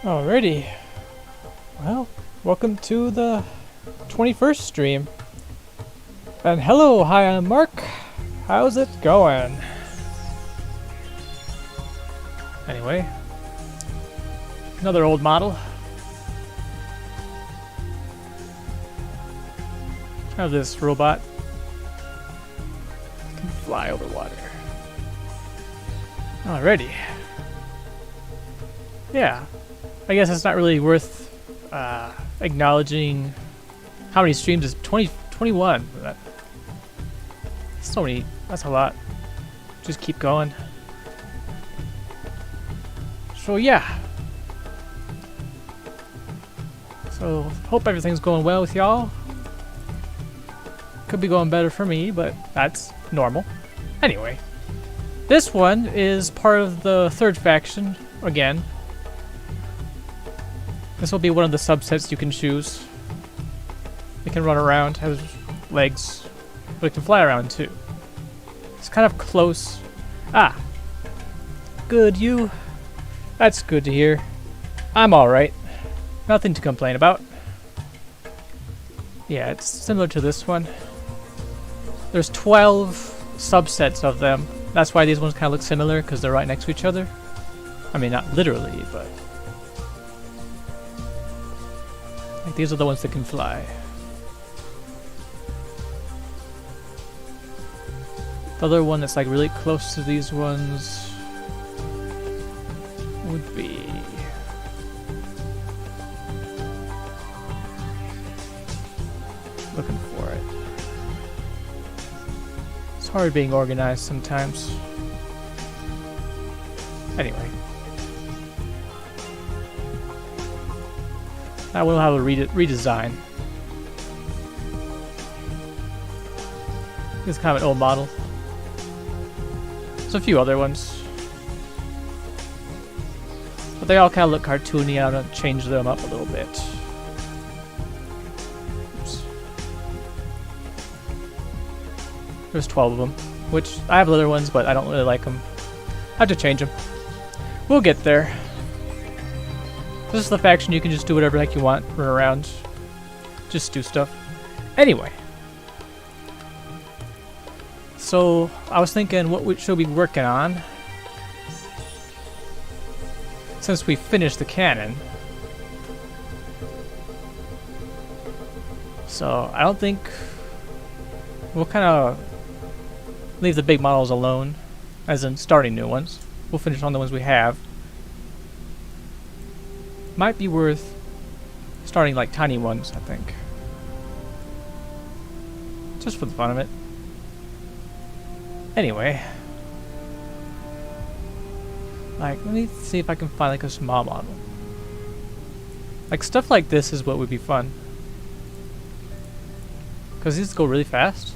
Alrighty. Well, welcome to the 21st stream. And hello, hi, I'm Mark. How's it going? Anyway, another old model. Of this robot. Can fly over water. Alrighty. Yeah. I guess it's not really worth acknowledging how many streams is 21. So many. That's a lot. Just keep going. So yeah. So hope everything's going well with y'all. Could be going better for me, but that's normal. Anyway, this one is part of the third faction again. This will be one of the subsets you can choose. It can run around, has legs, but it can fly around too. It's kind of close. Ah, good, you. That's good to hear. I'm alright. Nothing to complain about. Yeah, it's similar to this one. There's 12 subsets of them. That's why these ones kind of look similar, because they're right next to each other. I mean, not literally, but... like, these are the ones that can fly. The other one that's like really close to these ones would be... looking for it. It's hard being organized sometimes. Anyway. I will have a redesign. This is kind of an old model. There's a few other ones. But they all kind of look cartoony. I'm going to change them up a little bit. Oops. There's 12 of them, which I have other ones, but I don't really like them. I have to change them. We'll get there. This is the faction you can just do whatever the heck you want, run around, just do stuff. Anyway. So, I was thinking what we should be working on. Since we finished the cannon. So, I don't think we'll kind of leave the big models alone, as in starting new ones. We'll finish on the ones we have. Might be worth starting like tiny ones, I think. Just for the fun of it. Anyway. Like, let me see if I can find like a small model. Like stuff like this is what would be fun. Because these go really fast.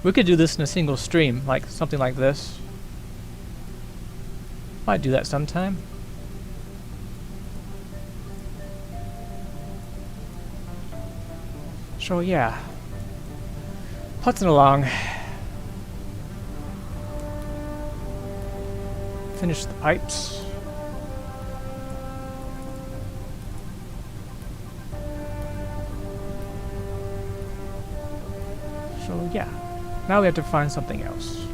We could do this in a single stream, like something like this. Might do that sometime. So yeah, putzing along. Finish the pipes. So yeah, now we have to find something else.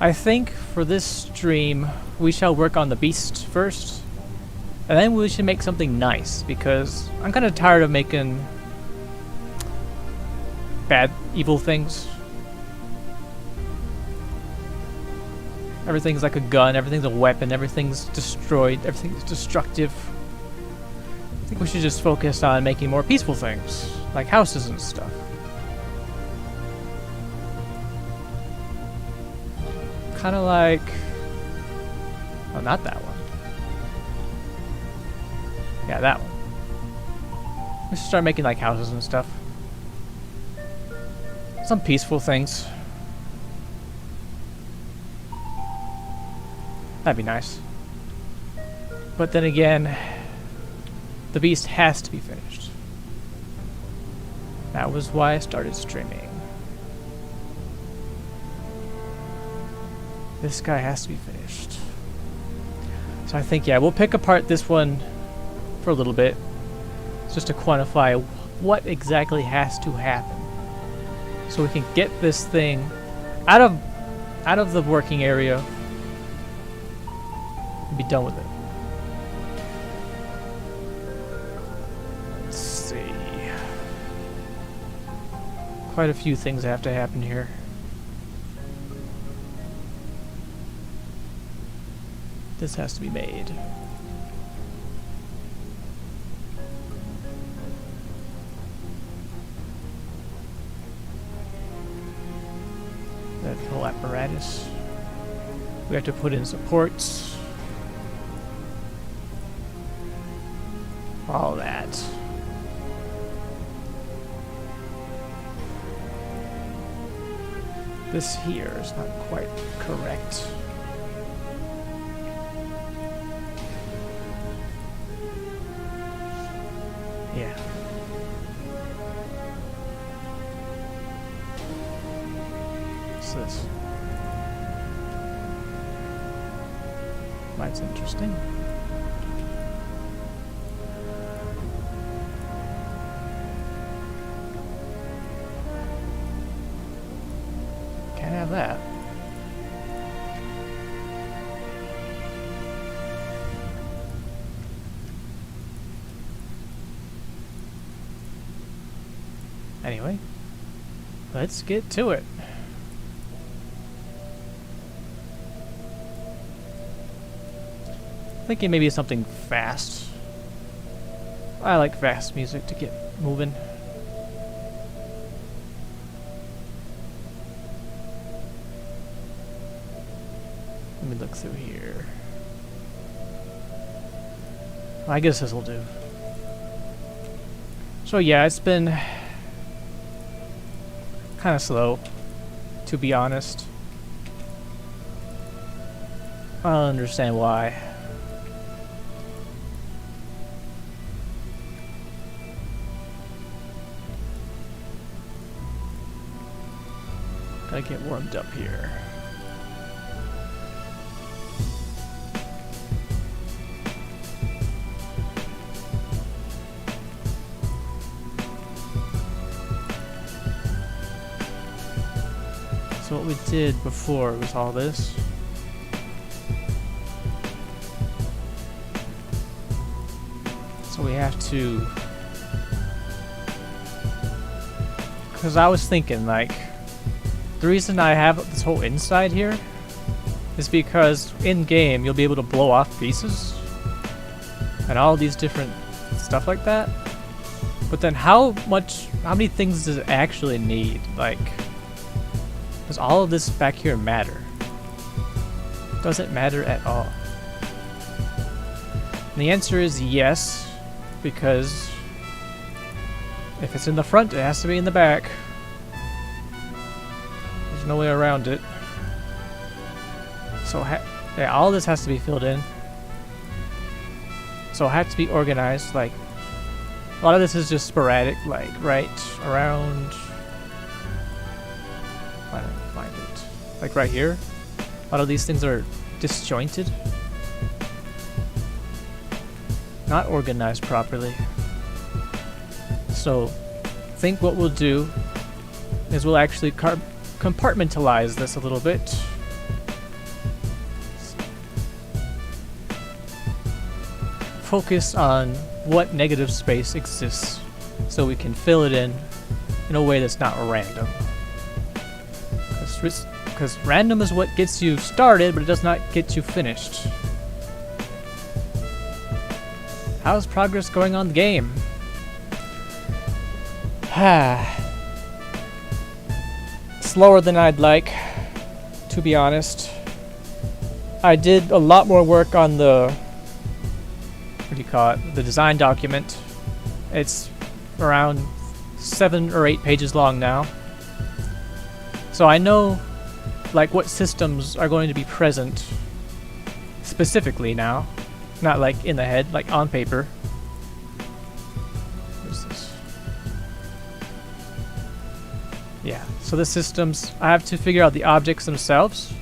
I think for this stream, we shall work on the beast first. And then we should make something nice, because I'm kind of tired of making bad, evil things. Everything's like a gun, everything's a weapon, everything's destroyed, everything's destructive. I think we should just focus on making more peaceful things, like houses and stuff. Kind of like... oh, not that one. Yeah, that one. We should start making like houses and stuff. Some peaceful things. That'd be nice. But then again, the beast has to be finished. That was why I started streaming. This guy has to be finished. So So I think, yeah, we'll pick apart this one for a little bit, just to quantify what exactly has to happen, so we can get this thing out of the working area and be done with it. Let's see. Quite a few things have to happen here. This has to be made. That whole apparatus. We have to put in supports. All that. This here is not quite correct. Yeah. What's this? That's interesting. Can't have that. Anyway, let's get to it. Thinking maybe something fast. I like fast music to get moving. Let me look through here. I guess this will do. So yeah, it's been kind of slow, to be honest. I don't understand why. Gotta get warmed up here. So what we did before was all this. So we have to... Because I was thinking, like, the reason I have this whole inside here is because in-game you'll be able to blow off pieces and all these different stuff like that. But then how many things does it actually need? Like, does all of this back here matter? Doesn't matter at all. And the answer is yes, because if it's in the front, it has to be in the back. There's no way around it. So yeah, all this has to be filled in. So it has to be organized. Like, a lot of this is just sporadic, like right around. I don't find it. Like right here. A lot of these things are disjointed. Not organized properly. So, I think what we'll do is we'll actually compartmentalize this a little bit. Focus on what negative space exists so we can fill it in a way that's not random. Because random is what gets you started, but it does not get you finished. How's progress going on the game? Slower than I'd like, to be honest. I did a lot more work on the, what do you call it, the design document. It's around 7 or 8 pages long now. So I know like what systems are going to be present specifically now. Not like in the head, like on paper. Where's this? Yeah, so the systems, I have to figure out the objects themselves.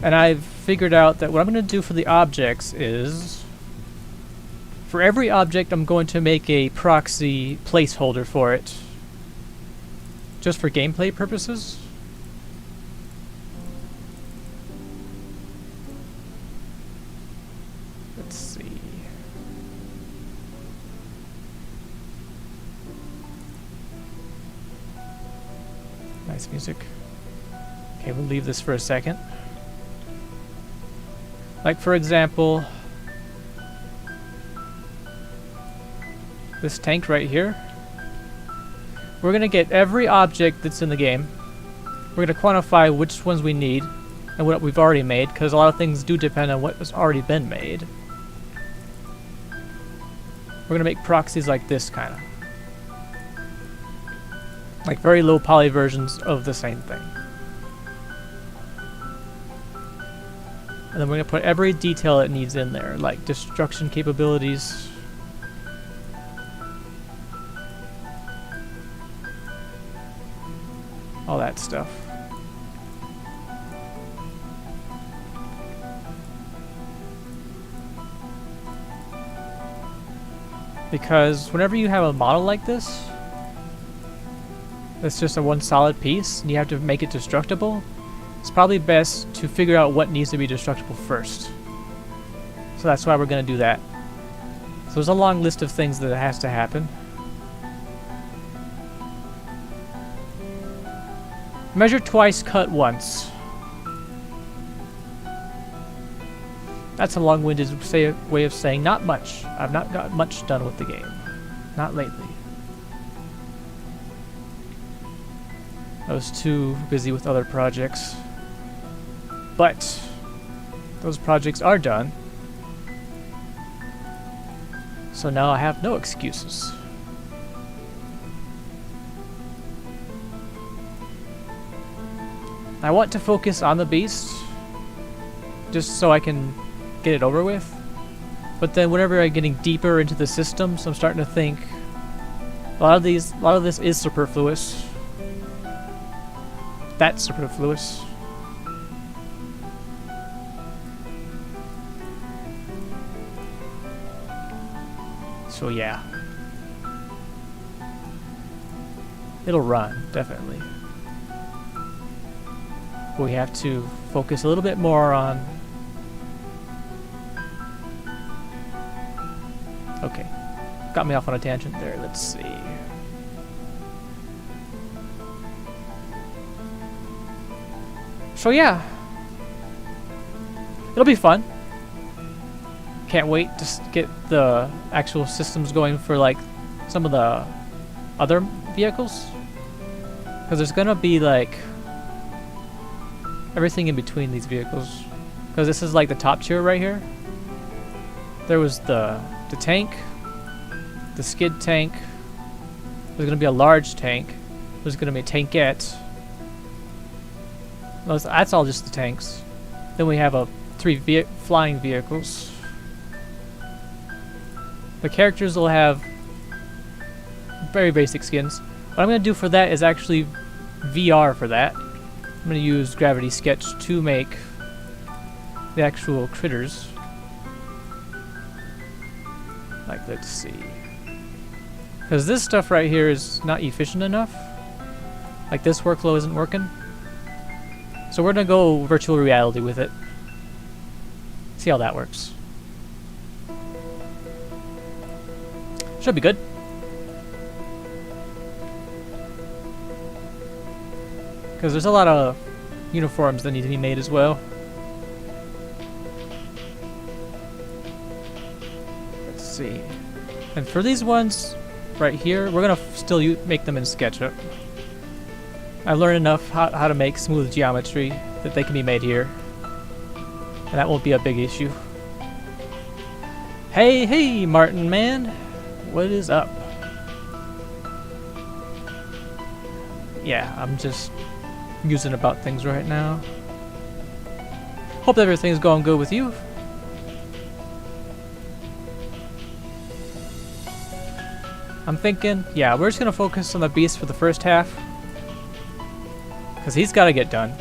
And I've figured out that what I'm going to do for the objects is, for every object I'm going to make a proxy placeholder for it, just for gameplay purposes. Let's see. Nice music. Okay, we'll leave this for a second. Like, for example, this tank right here. We're going to get every object that's in the game. We're going to quantify which ones we need and what we've already made, because a lot of things do depend on what has already been made. We're going to make proxies like this, kind of. Like very low poly versions of the same thing. And then we're going to put every detail it needs in there, like destruction capabilities. All that stuff. Because whenever you have a model like this, it's just a one solid piece, and you have to make it destructible, it's probably best to figure out what needs to be destructible first. So that's why we're going to do that. So there's a long list of things that has to happen. Measure twice, cut once. That's a long-winded way of saying not much. I've not got much done with the game. Not lately. I was too busy with other projects. But those projects are done. So now I have no excuses. I want to focus on the beast, just so I can get it over with. But then whenever I'm getting deeper into the systems, I'm starting to think a lot of this is superfluous. That's superfluous. So yeah. It'll run, definitely. We have to focus a little bit more on... Okay. Got me off on a tangent there. Let's see. So yeah. It'll be fun. Can't wait to get the actual systems going for like some of the other vehicles. Because there's gonna be like everything in between these vehicles. Because this is like the top tier right here. There was the tank, the skid tank. There's gonna be a large tank. There's gonna be a tankette. That's all just the tanks. Then we have 3 flying vehicles. The characters will have very basic skins. What I'm going to do for that is actually VR for that. I'm going to use Gravity Sketch to make the actual critters. Like, let's see. Because this stuff right here is not efficient enough. Like, this workflow isn't working. So we're going to go virtual reality with it. See how that works. Should be good. Because there's a lot of uniforms that need to be made as well. Let's see. And for these ones right here, we're going to still make them in SketchUp. I've learned enough how to make smooth geometry that they can be made here. And that won't be a big issue. Hey, Martin, man. What is up? Yeah, I'm just musing about things right now. Hope everything's going good with you. I'm thinking, yeah, we're just gonna focus on the beast for the first half. Because he's gotta get done.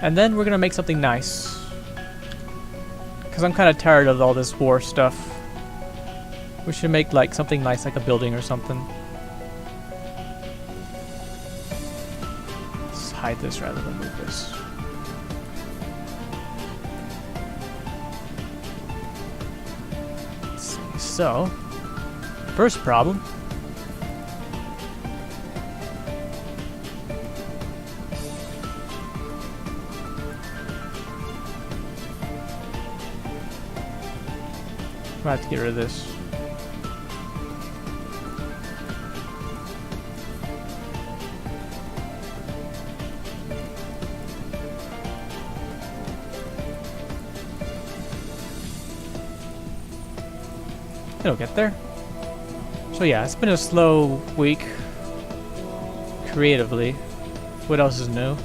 And then we're gonna make something nice. Because I'm kind of tired of all this war stuff. We should make like something nice, like a building or something. Let's hide this rather than move this. Let's see. So, first problem. I'm gonna have to get rid of this. It'll get there. So yeah, it's been a slow week. Creatively. What else is new?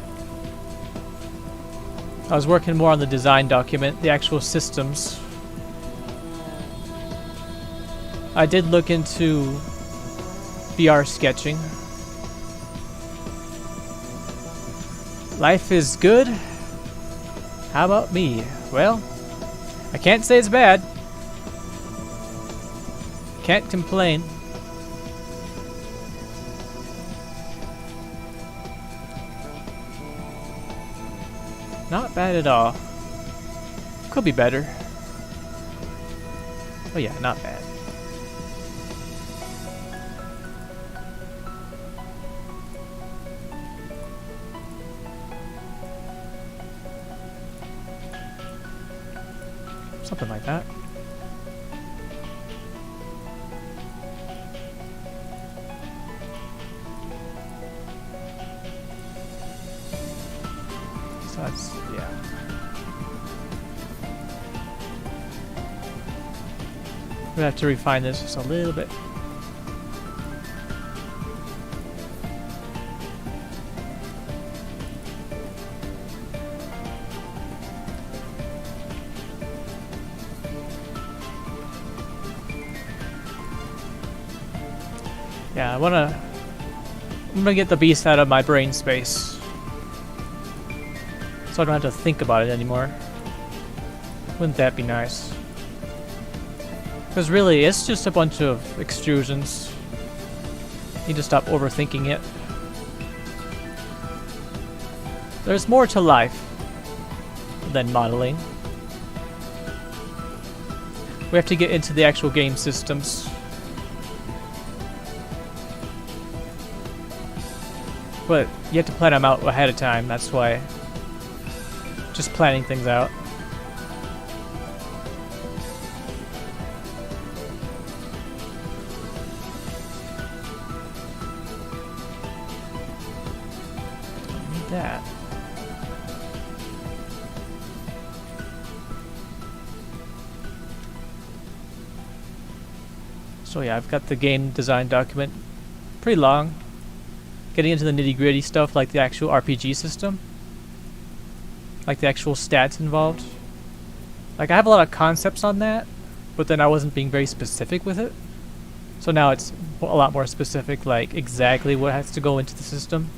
I was working more on the design document, the actual systems. I did look into VR sketching. Life is good. How about me? Well, I can't say it's bad. Can't complain. Not bad at all. Could be better. Oh yeah, not bad. Something like that. So that's, yeah. We have to refine this just a little bit. Yeah, I'm gonna get the beast out of my brain space. So I don't have to think about it anymore. Wouldn't that be nice? Because really, it's just a bunch of extrusions. Need to stop overthinking it. There's more to life than modeling. We have to get into the actual game systems. But you have to plan them out ahead of time, that's why. Just planning things out. Don't need that. So yeah, I've got the game design document. Pretty long. Getting into the nitty-gritty stuff like the actual RPG system. Like the actual stats involved. Like I have a lot of concepts on that, but then I wasn't being very specific with it. So now it's a lot more specific, like exactly what has to go into the system.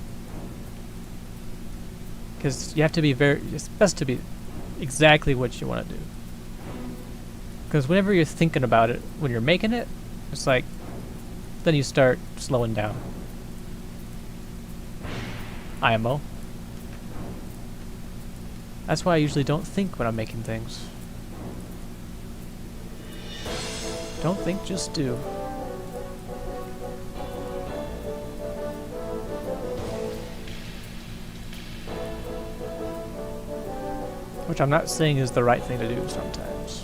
Because you have to be it's best to be exactly what you want to do. Because whenever you're thinking about it, when you're making it, it's like, then you start slowing down. IMO. That's why I usually don't think when I'm making things. Don't think, just do. Which I'm not saying is the right thing to do sometimes.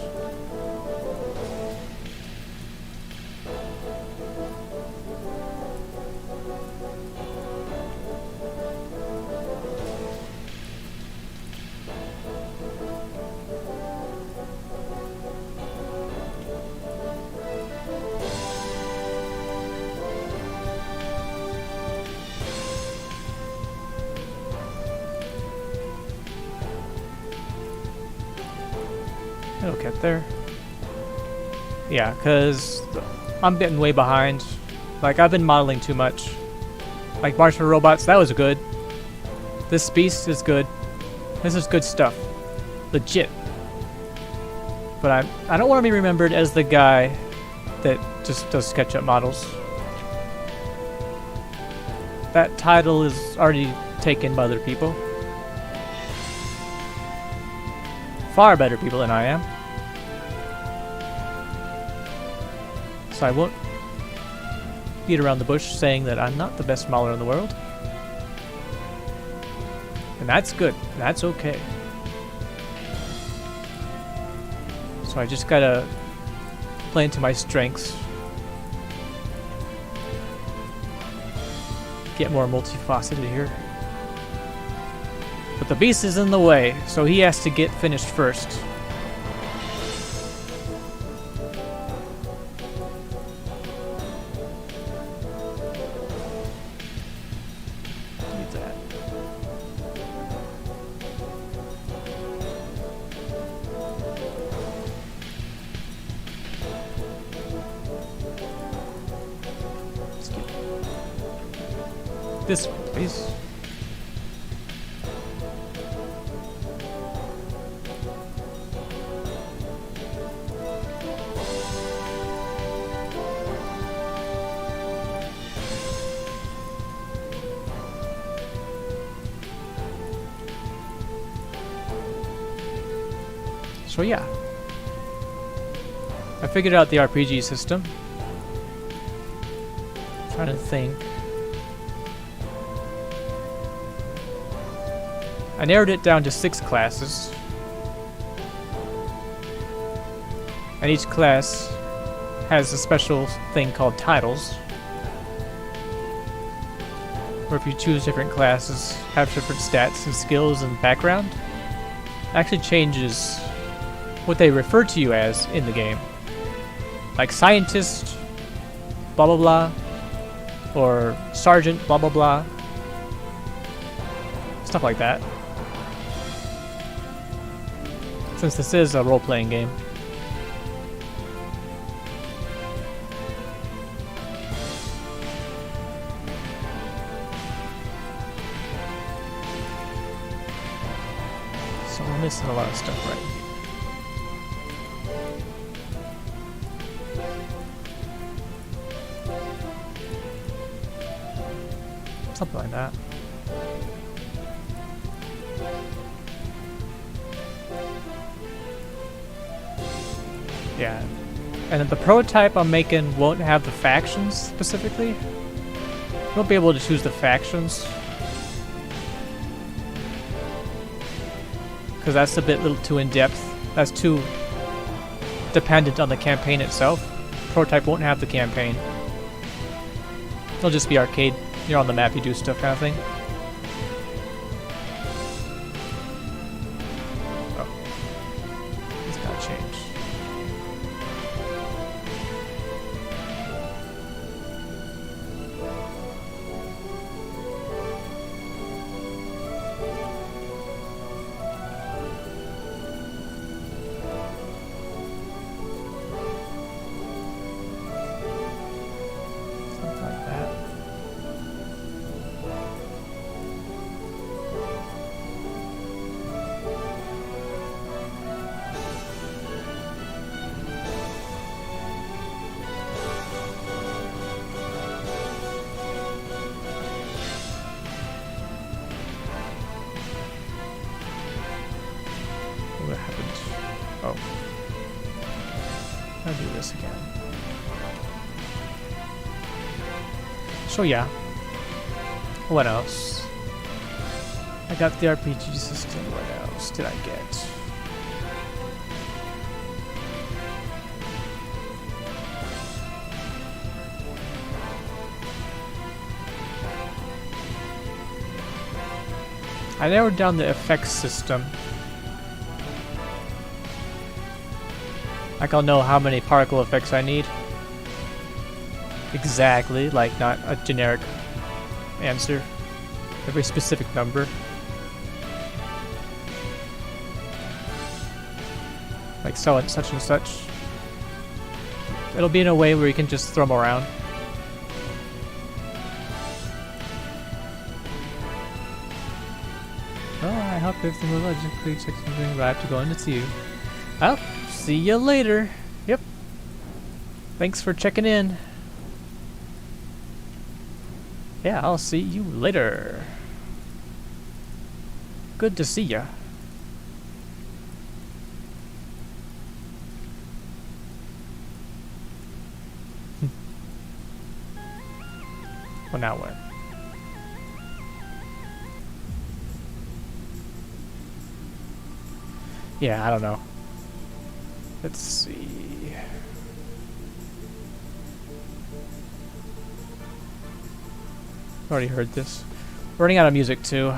It'll get there. Yeah, because I'm getting way behind. Like, I've been modeling too much. Like, Martian Robots, that was good. This Beast is good. This is good stuff. Legit. But I don't want to be remembered as the guy that just does SketchUp models. That title is already taken by other people. Far better people than I am. So I won't beat around the bush saying that I'm not the best modeler in the world. And that's good. That's okay. So I just gotta play into my strengths. Get more multifaceted here. But the beast is in the way, so he has to get finished first. Need that. Let's get this one, please. So yeah, I figured out the RPG system. Trying to think. I narrowed it down to 6 classes. And each class has a special thing called titles. Where if you choose different classes, have different stats and skills and background, it actually changes what they refer to you as in the game. Like scientist, blah blah blah, or sergeant, blah blah blah. Stuff like that. Since this is a role-playing game. So we're missing a lot of stuff right here. Something like that. Yeah. And then the prototype I'm making won't have the factions specifically. You won't be able to choose the factions. Because that's a bit little too in-depth. That's too dependent on the campaign itself. Prototype won't have the campaign. It'll just be arcade. You're on the map, you do stuff kind of thing. Oh. It's gotta change. Something like that. What happened? Oh. I'll do this again. So yeah. What else? I got the RPG system. What else did I get? I narrowed down the effects system. Like I'll know how many particle effects I need. Exactly, like not a generic answer. A very specific number. Like so and such and such. It'll be in a way where you can just throw them around. Oh, I help everything will logically check something, but I have to go in to see you. Well, see you later. Yep. Thanks for checking in. Yeah, I'll see you later. Good to see ya. Well, now what? Yeah, I don't know. Let's see. Already heard this. Running out of music too.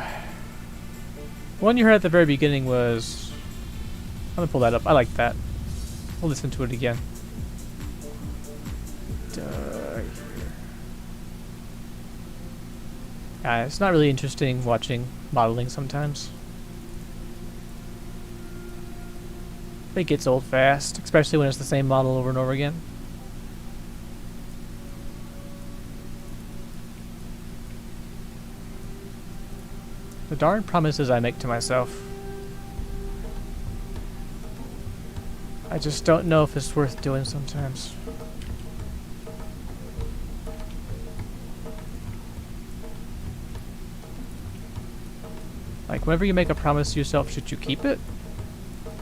One you heard at the very beginning was... I'm gonna pull that up. I like that. We'll listen to it again. It's not really interesting watching modeling sometimes. It gets old fast, especially when it's the same model over and over again. The darn promises I make to myself. I just don't know if it's worth doing sometimes. Like, whenever you make a promise to yourself, should you keep it?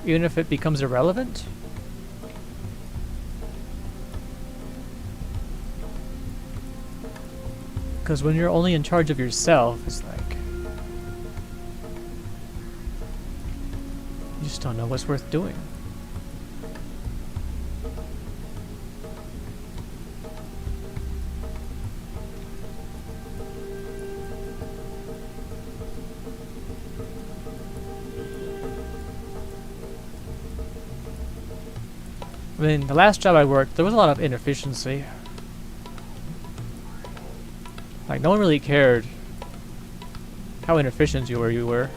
Even if it becomes irrelevant? Because when you're only in charge of yourself, it's like... you just don't know what's worth doing. I mean, the last job I worked, there was a lot of inefficiency. Like, no one really cared how inefficient you were.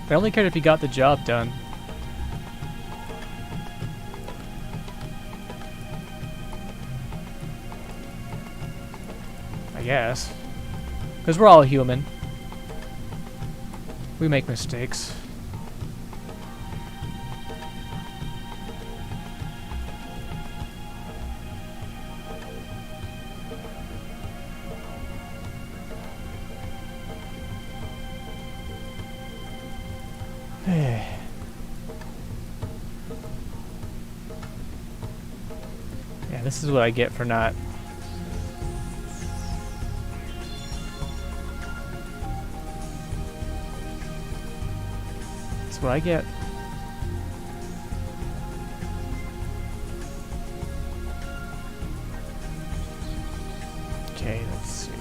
They only cared if you got the job done. I guess. Because we're all human. We make mistakes. Yeah, this is what I get for not... That's what I get. Okay, let's see.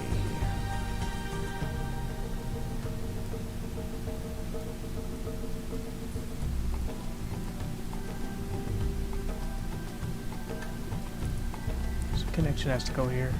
Connection has to go here.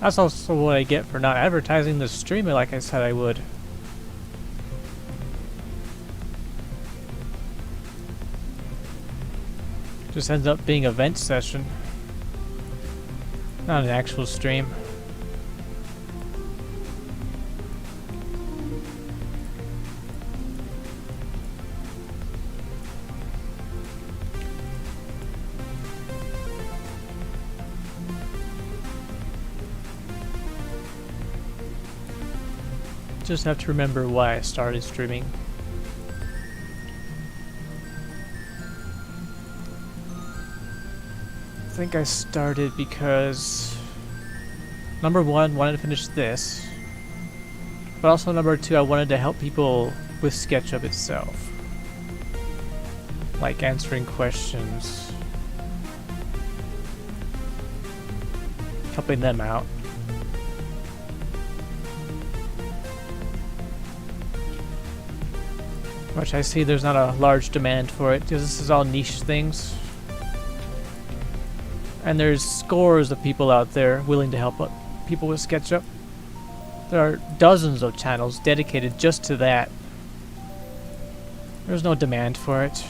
That's also what I get for not advertising the stream like I said I would. Just ends up being a vent session, not an actual stream. Just have to remember why I started streaming. I think I started because number one, wanted to finish this, but also number two, I wanted to help people with Sketchup itself, like answering questions, helping them out. Which I see there's not a large demand for it, because this is all niche things. And there's scores of people out there willing to help people with SketchUp. There are dozens of channels dedicated just to that. There's no demand for it.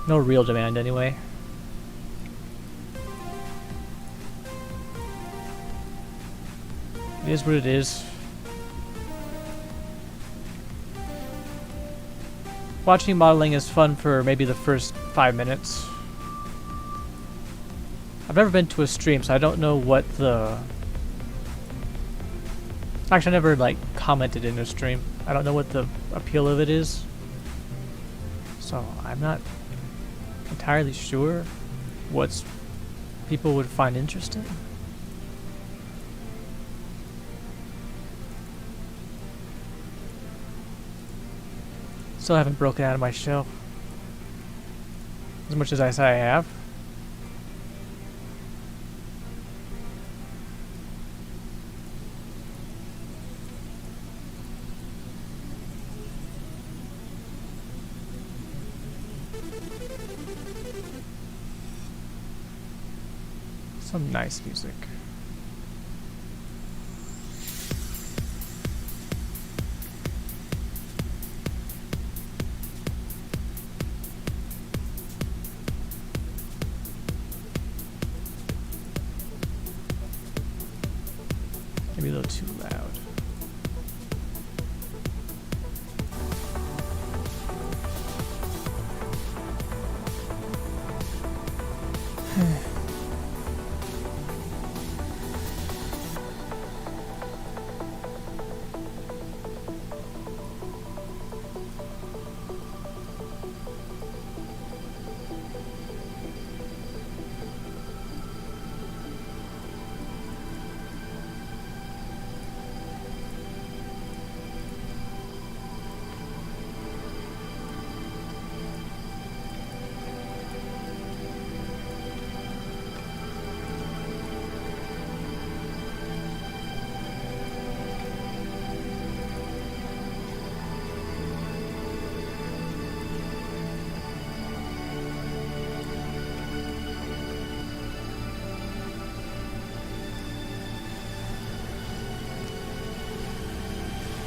No real demand, anyway. It is what it is. Watching modeling is fun for maybe the first 5 minutes. I've never been to a stream, so I don't know what the... Actually, I never, like, commented in a stream. I don't know what the appeal of it is. So, I'm not entirely sure what people would find interesting. Still haven't broken out of my shell. As much as I say I have. Some nice music. Maybe a little too loud.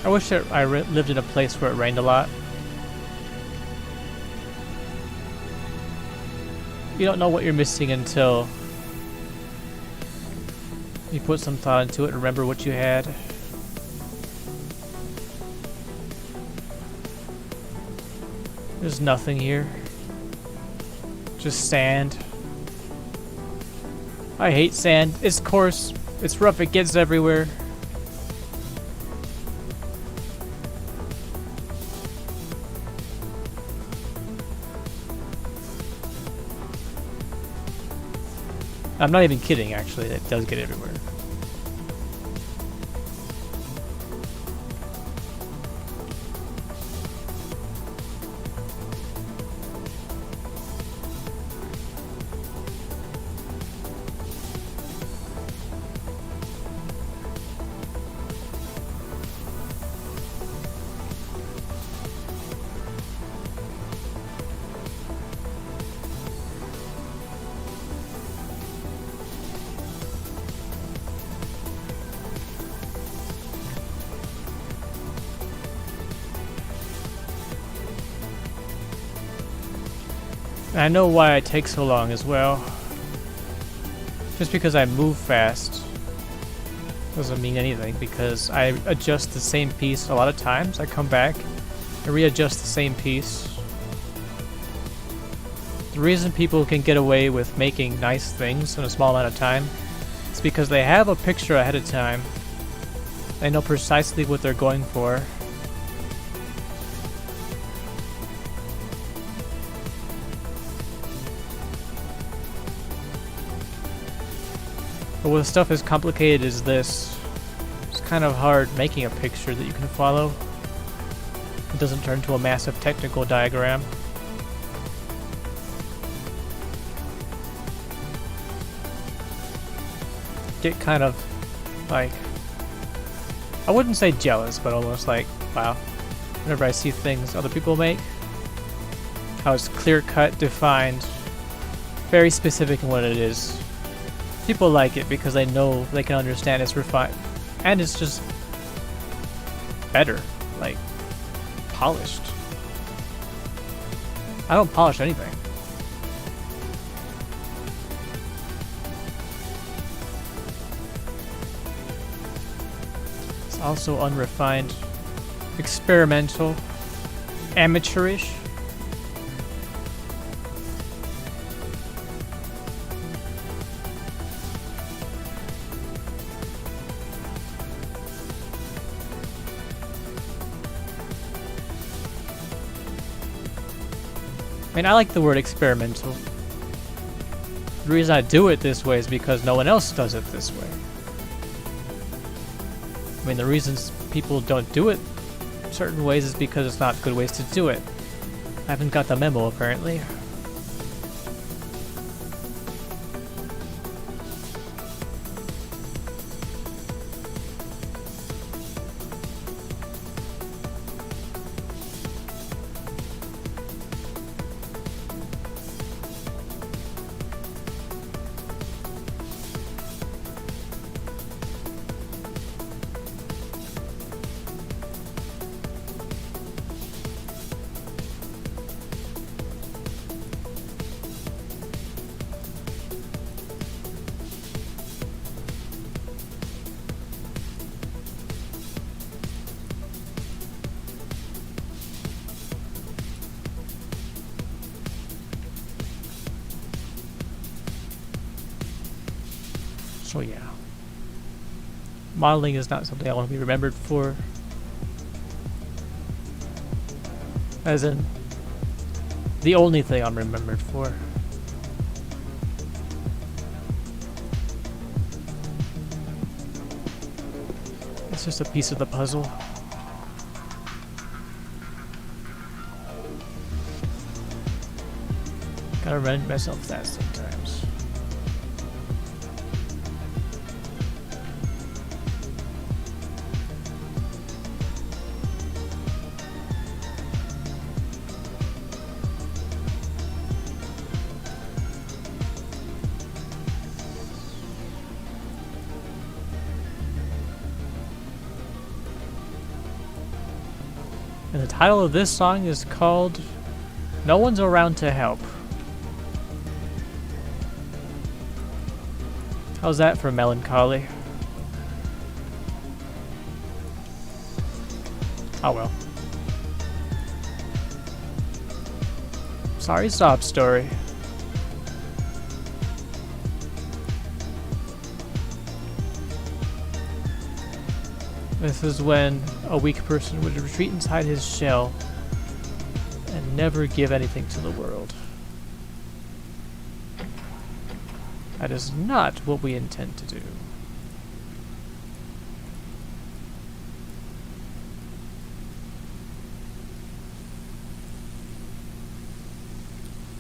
I wish that I lived in a place where it rained a lot. You don't know what you're missing until you put some thought into it and remember what you had. There's nothing here. Just sand. I hate sand. It's coarse. It's rough. It gets everywhere. I'm not even kidding, actually. It does get everywhere. And I know why it takes so long as well. Just because I move fast doesn't mean anything, because I adjust the same piece a lot of times. I come back and readjust the same piece. The reason people can get away with making nice things in a small amount of time is because they have a picture ahead of time. They know precisely what they're going for. But with stuff as complicated as this, it's kind of hard making a picture that you can follow. It doesn't turn into a massive technical diagram. Get kind of like, I wouldn't say jealous, but almost like, wow, whenever I see things other people make, how it's clear-cut, defined, very specific in what it is. People like it because they know they can understand it's refined, and it's just better, like polished. I don't polish anything. It's also unrefined, experimental, amateurish. I mean, I like the word experimental. The reason I do it this way is because no one else does it this way. I mean, the reasons people don't do it certain ways is because it's not good ways to do it. I haven't got the memo, apparently. So yeah, modeling is not something I want to be remembered for. As in, the only thing I'm remembered for. It's just a piece of the puzzle. Gotta remind myself of that sometimes. And the title of this song is called No One's Around to Help. How's that for melancholy? Oh well. Sorry, sob story. This is when a weak person would retreat inside his shell and never give anything to the world. That is not what we intend to do.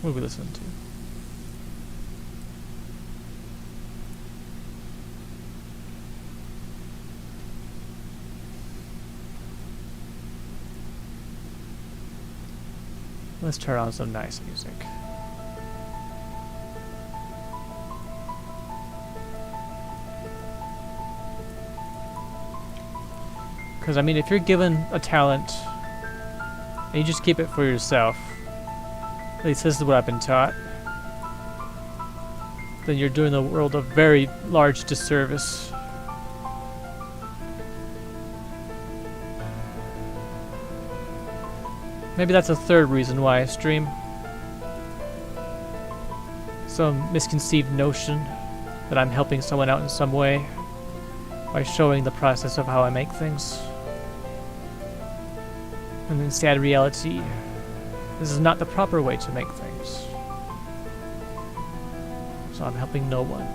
What do we listen to? Let's turn on some nice music. Because, I mean, if you're given a talent and you just keep it for yourself, At least this is what I've been taught. Then you're doing the world a very large disservice. Maybe that's a third reason why I stream. Some misconceived notion that I'm helping someone out in some way by showing the process of how I make things. And in sad reality, this is not the proper way to make things. So I'm helping no one.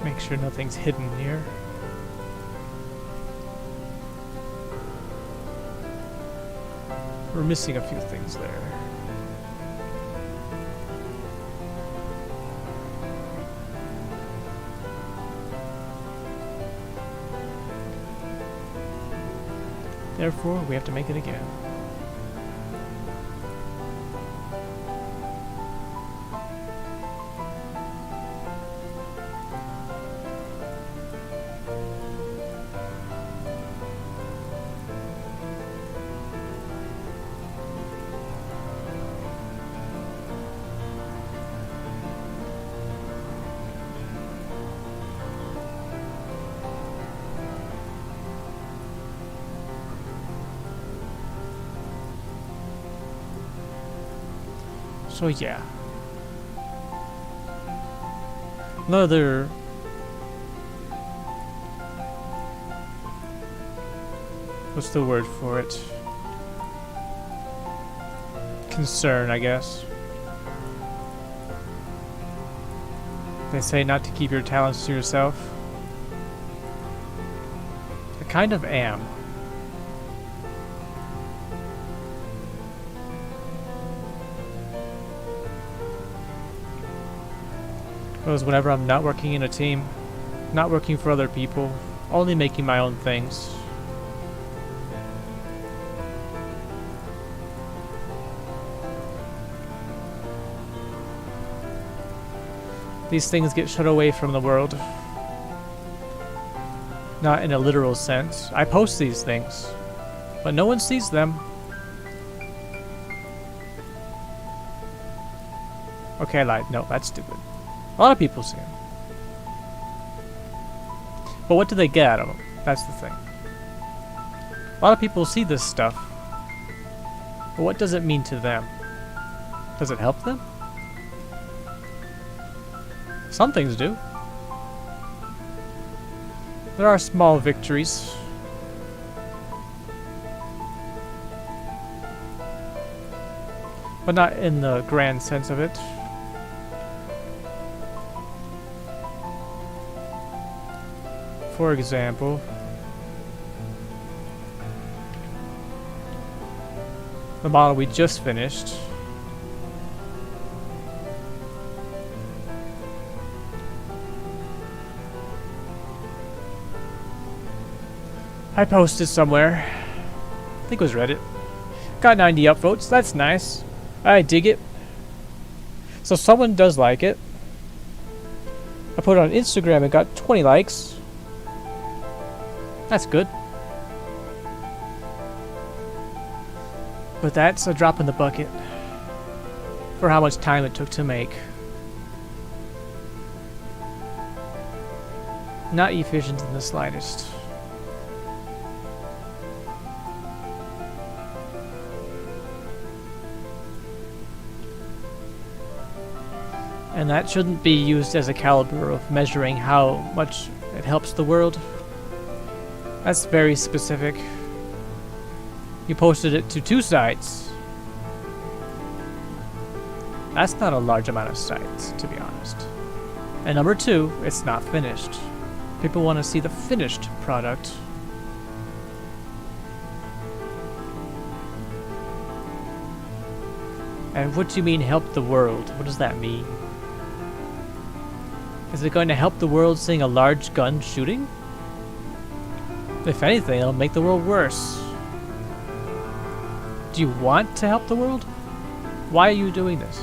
Make sure nothing's hidden here. We're missing a few things there. Therefore, we have to make it again. So yeah. Another what's the word for it? Concern, I guess. They say not to keep your talents to yourself. I kind of am. Because whenever I'm not working in a team, not working for other people, only making my own things, these things get shut away from the world. Not in a literal sense. I post these things, but no one sees them. Okay, I lied. No, that's stupid. A lot of people see them. But what do they get out of them? That's the thing. A lot of people see this stuff. But what does it mean to them? Does it help them? Some things do. There are small victories. But not in the grand sense of it. For example, the model we just finished. I posted somewhere. I think it was Reddit. Got 90 upvotes. That's nice. I dig it. So someone does like it. I put it on Instagram and got 20 likes. That's good. But that's a drop in the bucket for how much time it took to make. Not efficient in the slightest. And that shouldn't be used as a caliber of measuring how much it helps the world. That's very specific. You posted it to 2 sites. That's not a large amount of sites, to be honest. And number 2, it's not finished. People want to see the finished product. And what do you mean help the world? What does that mean? Is it going to help the world seeing a large gun shooting? If anything, it'll make the world worse. Do you want to help the world? Why are you doing this?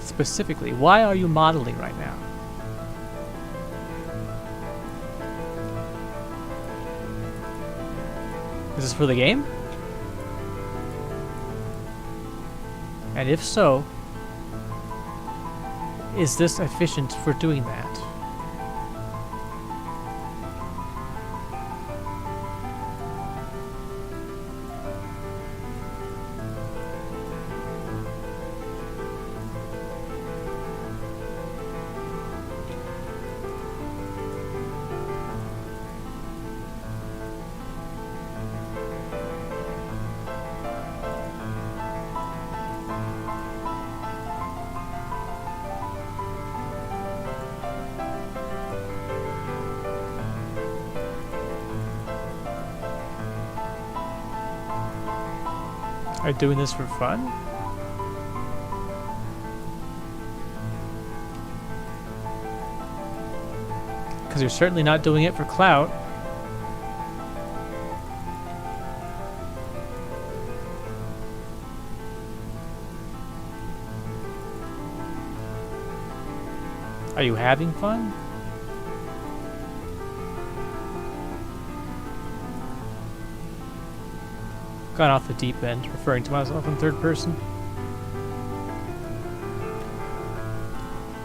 Specifically, why are you modeling right now? Is this for the game? And if so, is this efficient for doing that? Are you doing this for fun? Because you're certainly not doing it for clout. Are you having fun? Gone off the deep end, referring to myself in third person.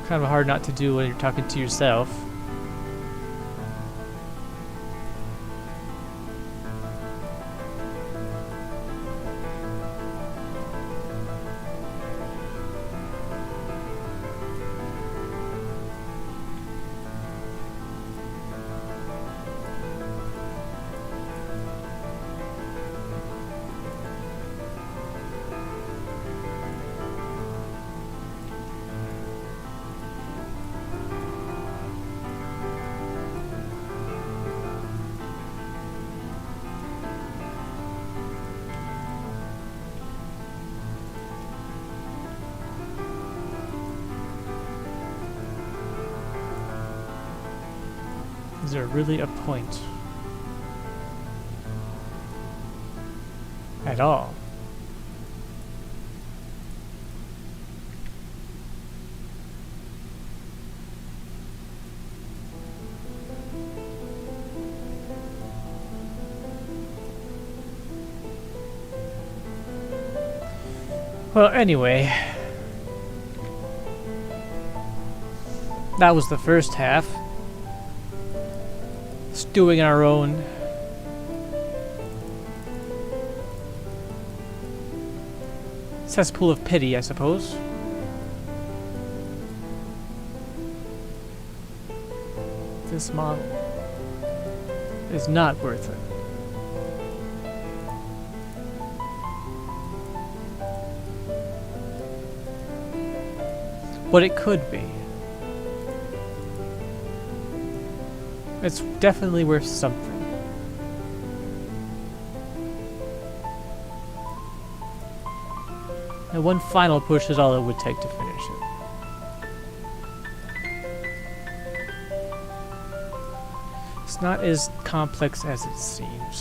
Kind of hard not to do when you're talking to yourself. Is there really a point at all? Well, anyway, that was the first half. Doing our own cesspool of pity, I suppose. This model is not worth it. What it could be. It's definitely worth something. And one final push is all it would take to finish it. It's not as complex as it seems.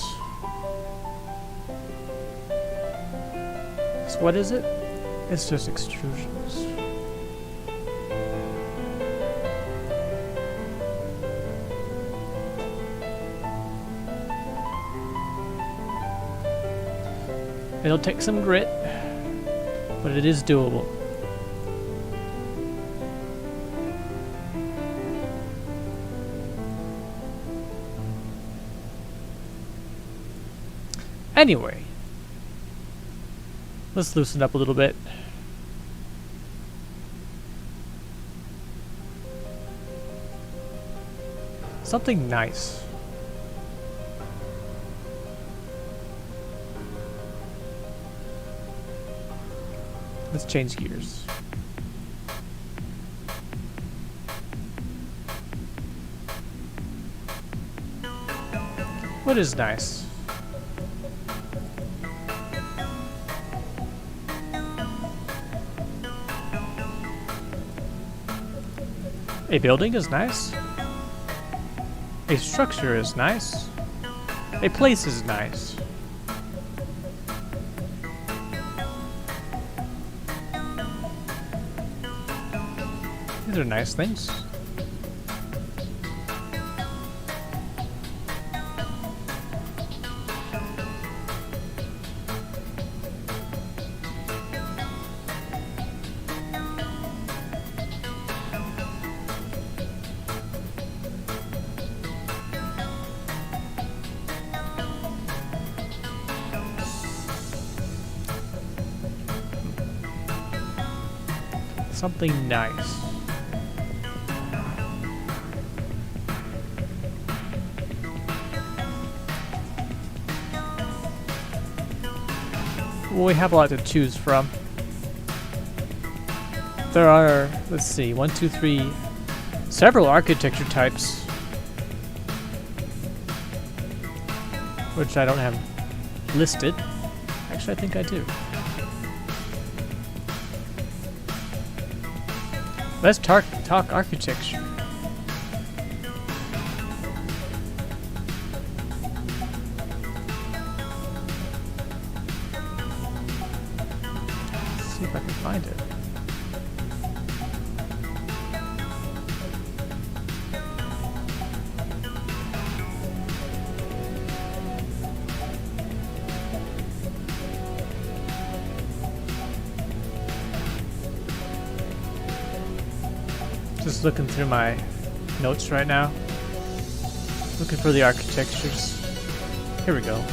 So what is it? It's just extrusions. It'll take some grit, but it is doable. Anyway, let's loosen up a little bit. Something nice. Let's change gears. What is nice? A building is nice. A structure is nice. A place is nice. These are nice things. Something nice. Well, we have a lot to choose from. There are, let's see, 1, 2, 3, several architecture types, which I don't have listed. Actually, I think I do. Let's talk architecture. Let's see if I can find it. Just looking through my notes right now. Looking for the architectures. Here we go.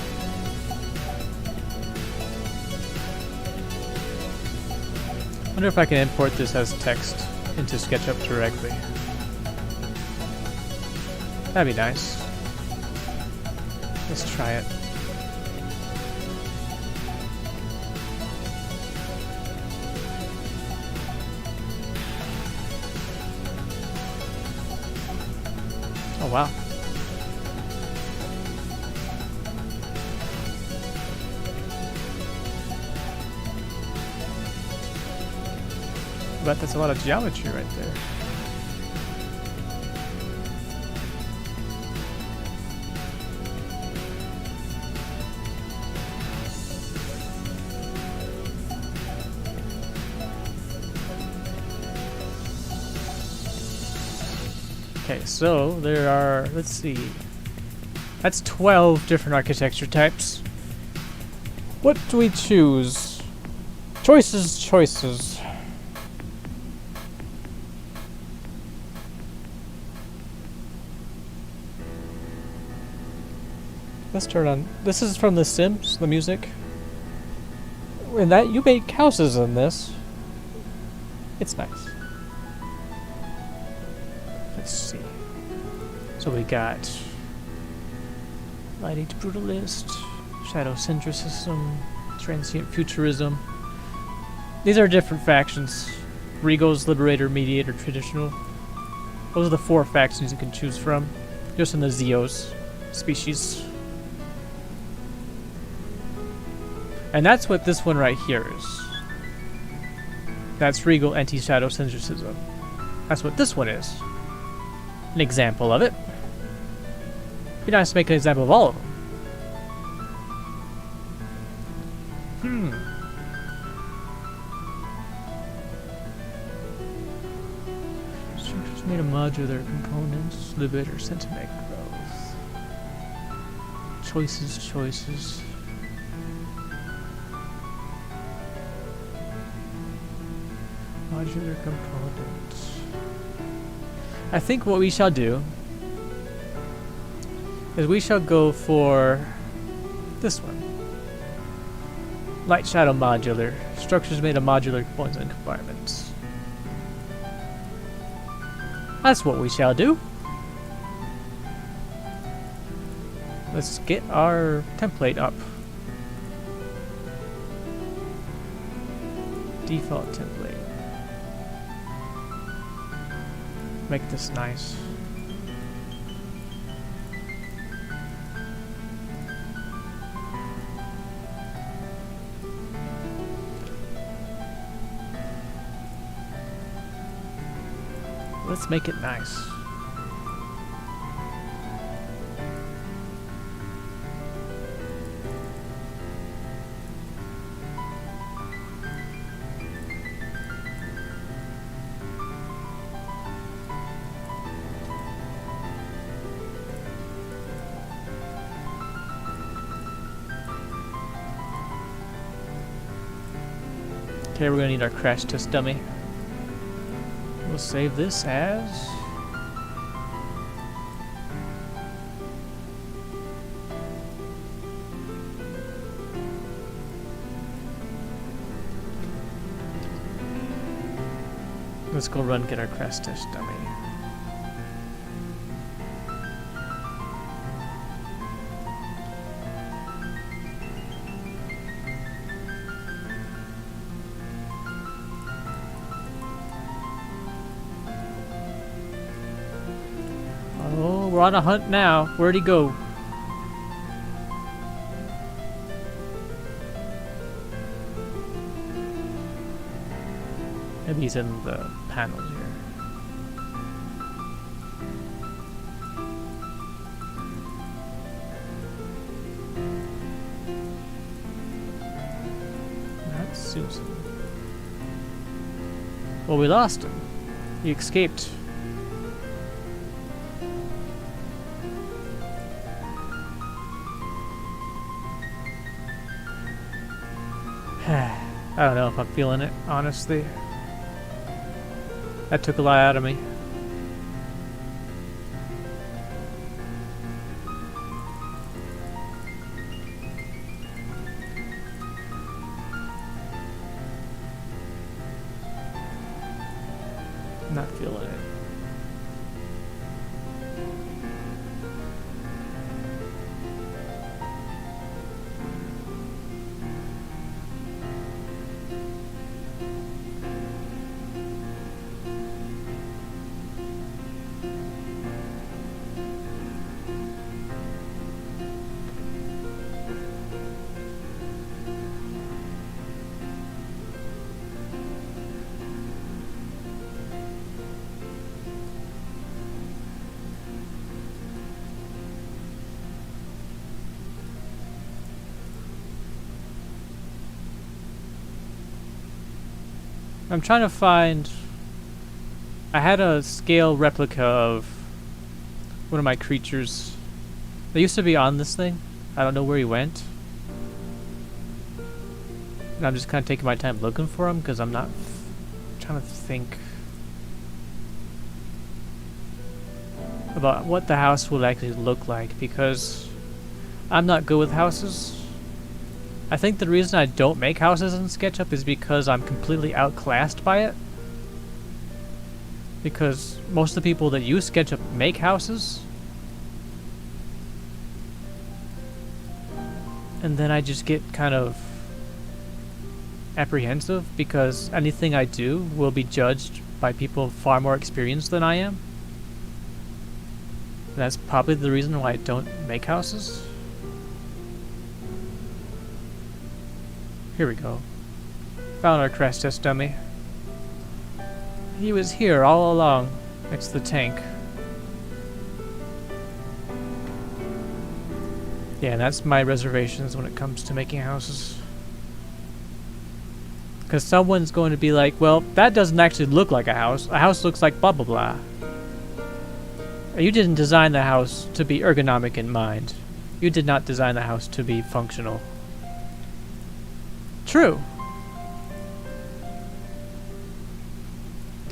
Wonder if I can import this as text into Sketchup directly. That'd be nice. Let's try it. Oh wow. But that's a lot of geometry right there. Okay, so there are, let's see, that's 12 different architecture types. What do we choose? Choices. Let's turn on, this is from The Sims, the music. And that, you make houses in this. It's nice. Let's see. So we got Light Age Brutalist, Shadow Centricism, Transient Futurism. These are different factions. Regals, Liberator, Mediator, Traditional. Those are the 4 factions you can choose from. Just in the Zeos species. And that's what this one right here is. That's Regal, Anti-Shadow Centricism. That's what this one is. An example of it. Be nice to make an example of all of them. Structures made of modular components, Liberator, Sentiment growth. Choices. Modular components. I think what we shall do is we shall go for this one. Light Shadow Modular. Structures made of modular components and compartments. That's what we shall do. Let's get our template up. Default template. Make this nice. Let's make it nice. Okay, we're gonna need our crash test dummy. We'll save this as let's go run get our crash test dummy. Oh, we're on a hunt now. Where'd he go? Maybe he's in the panels here. That's Susan. Well, we lost him. He escaped. I don't know if I'm feeling it, honestly. That took a lot out of me. Not feeling it. I'm trying to find... I had a scale replica of one of my creatures. They used to be on this thing. I don't know where he went. And I'm just kind of taking my time looking for him because I'm not trying to think about what the house will actually look like, because I'm not good with houses. I think the reason I don't make houses in SketchUp is because I'm completely outclassed by it. Because most of the people that use SketchUp make houses. And then I just get kind of apprehensive because anything I do will be judged by people far more experienced than I am. And that's probably the reason why I don't make houses. Here we go. Found our crash test dummy. He was here all along, next to the tank. Yeah, that's my reservations when it comes to making houses. Because someone's going to be like, well, that doesn't actually look like a house. A house looks like blah blah blah. You didn't design the house to be ergonomic in mind. You did not design the house to be functional. True.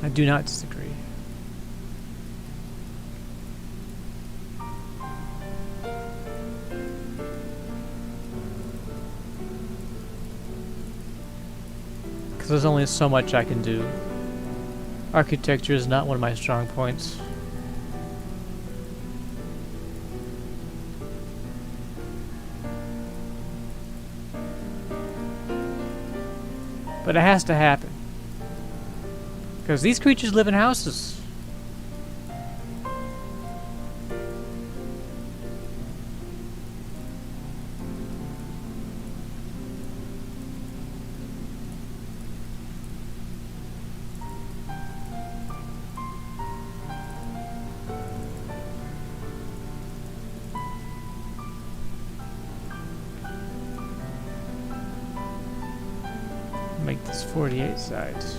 I do not disagree. Because there's only so much I can do. Architecture is not one of my strong points. But it has to happen. Because these creatures live in houses. Make this 48 sides.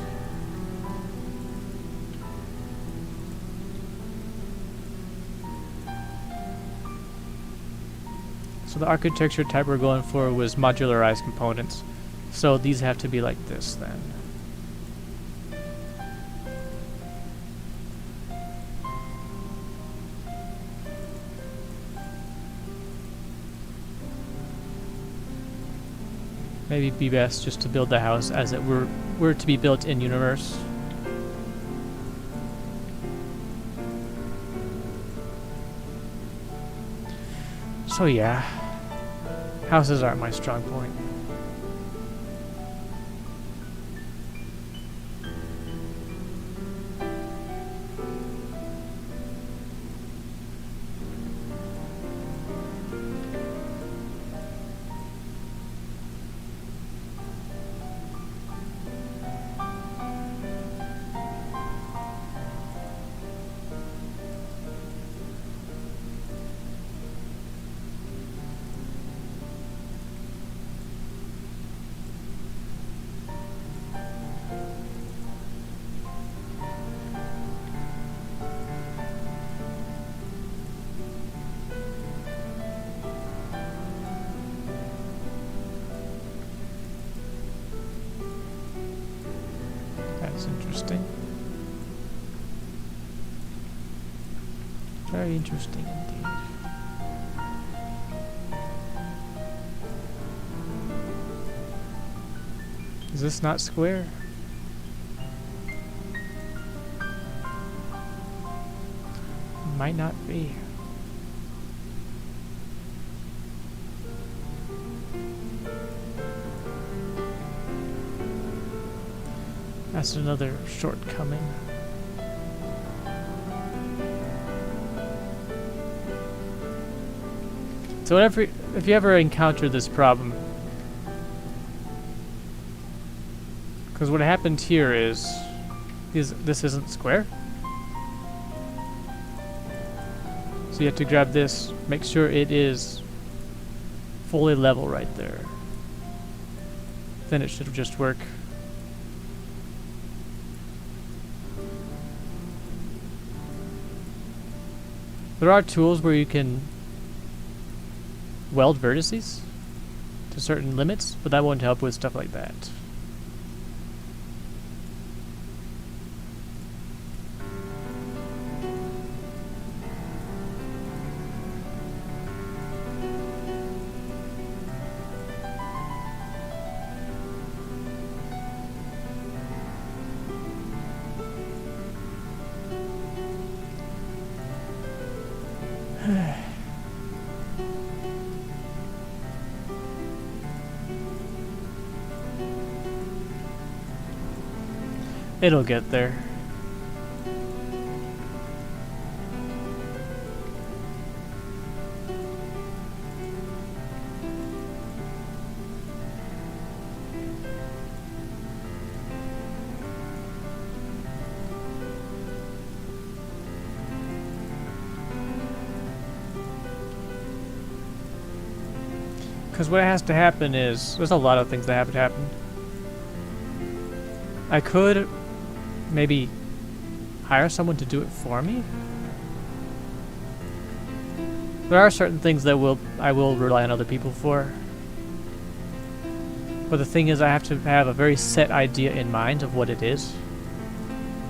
So the architecture type we're going for was modularized components. So these have to be like this then. Maybe be best just to build the house as it were to be built in universe. So yeah, houses aren't my strong point. That's interesting. Very interesting indeed. Is this not square? Might not be. That's another shortcoming. So if you ever encounter this problem, because what happened here is this isn't square. So you have to grab this, make sure it is fully level right there. Then it should just work. There are tools where you can weld vertices to certain limits, but that won't help with stuff like that. It'll get there. Because what has to happen is, there's a lot of things that have to happen. I could maybe hire someone to do it for me. There are certain things that I will rely on other people for. But the thing is, I have to have a very set idea in mind of what it is.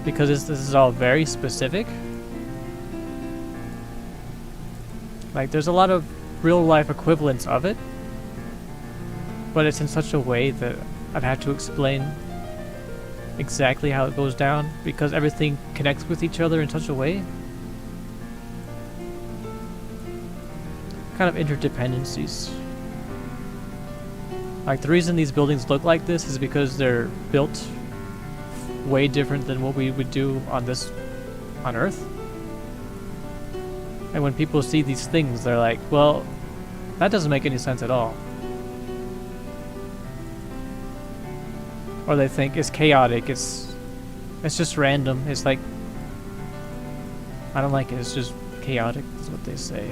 Because this is all very specific. Like, there's a lot of real-life equivalents of it. But it's in such a way that I'd have to explain exactly how it goes down, because everything connects with each other in such a way. Kind of interdependencies. Like, the reason these buildings look like this is because they're built way different than what we would do on Earth. And when people see these things, they're like, well, that doesn't make any sense at all. Or they think it's chaotic, it's just random, it's like, I don't like it, it's just chaotic, is what they say.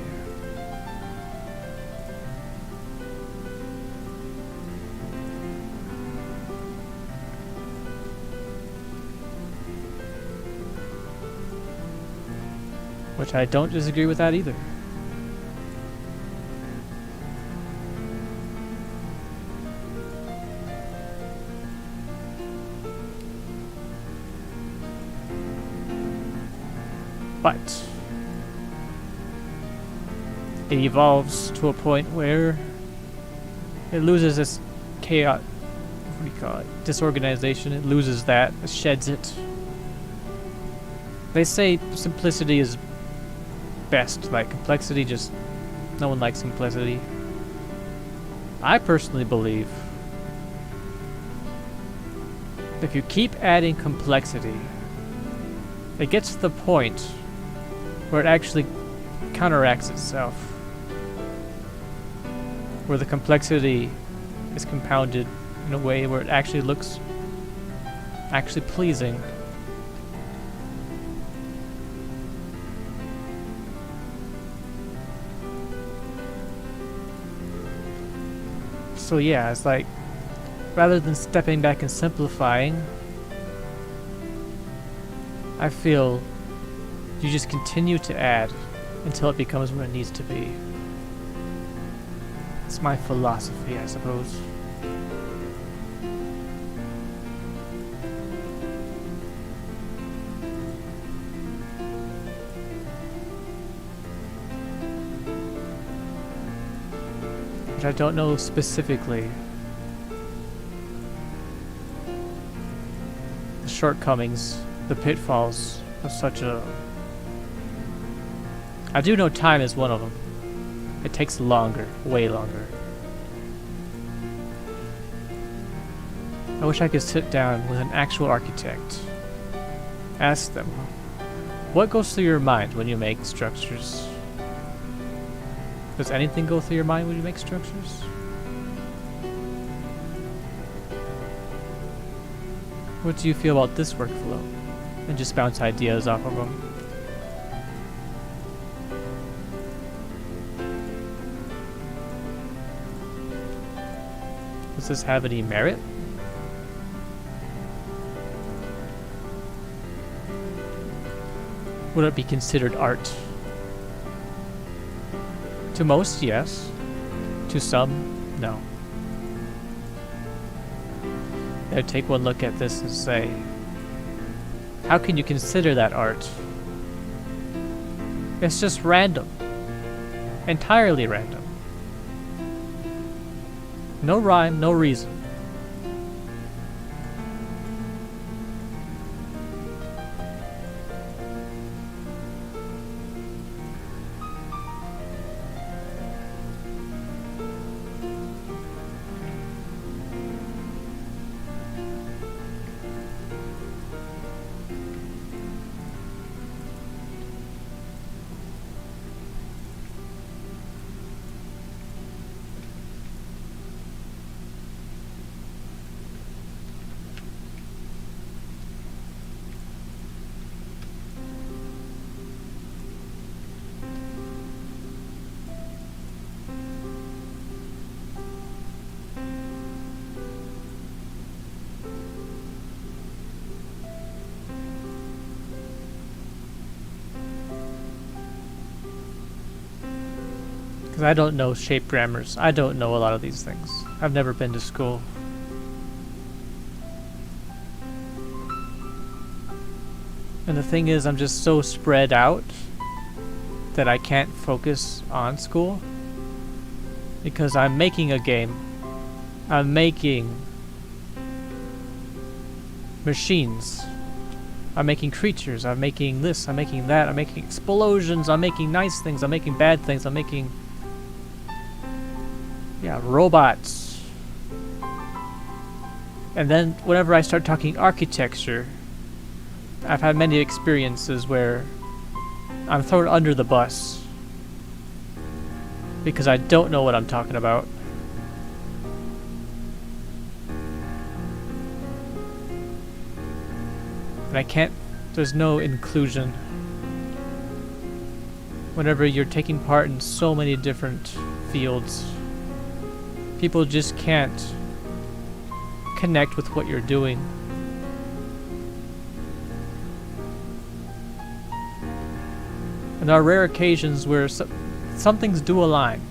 Which I don't disagree with that either. But it evolves to a point where it loses its chaos. What do you call it? Disorganization. It loses that. It sheds it. They say simplicity is best. Like, complexity, just no one likes simplicity. I personally believe if you keep adding complexity, it gets to the point where it actually counteracts itself, where the complexity is compounded in a way where it actually looks actually pleasing. So yeah, it's like, rather than stepping back and simplifying, I feel you just continue to add until it becomes what it needs to be. It's my philosophy, I suppose. Which I don't know specifically the shortcomings, the pitfalls of such a... I do know time is one of them. It takes longer, way longer. I wish I could sit down with an actual architect, ask them, what goes through your mind when you make structures? Does anything go through your mind when you make structures? What do you feel about this workflow? And just bounce ideas off of them. Does this have any merit? Would it be considered art? To most, yes. To some, no. I'd take one look at this and say, how can you consider that art? It's just random. Entirely random. No rhyme, no reason. Because I don't know shape grammars. I don't know a lot of these things. I've never been to school. And the thing is, I'm just so spread out that I can't focus on school. Because I'm making a game. I'm making machines. I'm making creatures. I'm making this. I'm making that. I'm making explosions. I'm making nice things. I'm making bad things. I'm making... yeah, robots. And then whenever I start talking architecture, I've had many experiences where I'm thrown under the bus because I don't know what I'm talking about. And I can't, there's no inclusion. Whenever you're taking part in so many different fields, people just can't connect with what you're doing. And there are rare occasions where some things do align.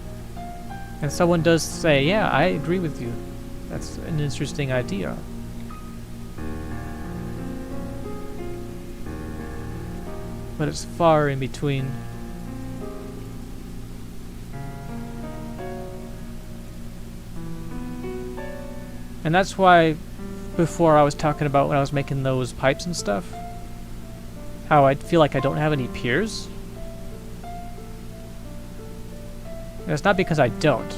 And someone does say, yeah, I agree with you. That's an interesting idea. But it's far in between. And that's why before I was talking about when I was making those pipes and stuff, how I feel like I don't have any peers. And it's not because I don't.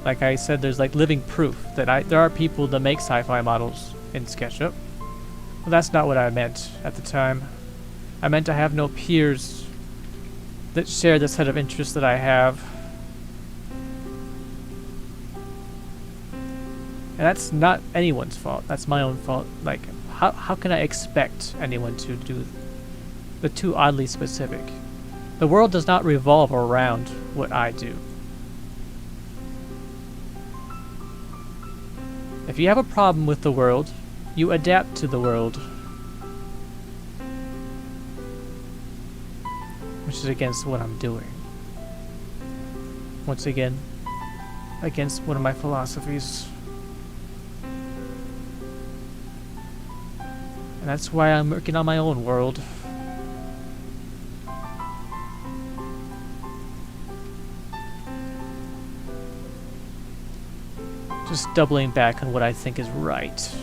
Like I said, there's like living proof that there are people that make sci-fi models in Sketchup. Well, that's not what I meant at the time. I meant I have no peers that share the set of interests that I have. And that's not anyone's fault. That's my own fault. Like, how can I expect anyone to do the too oddly specific? The world does not revolve around what I do. If you have a problem with the world, you adapt to the world. Which is against what I'm doing. Once again, against one of my philosophies. And that's why I'm working on my own world. Just doubling back on what I think is right.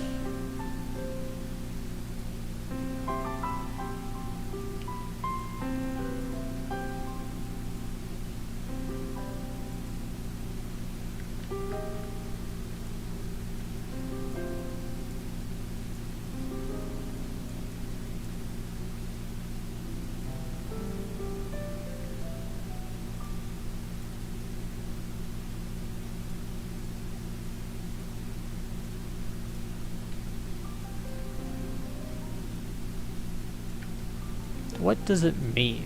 What does it mean?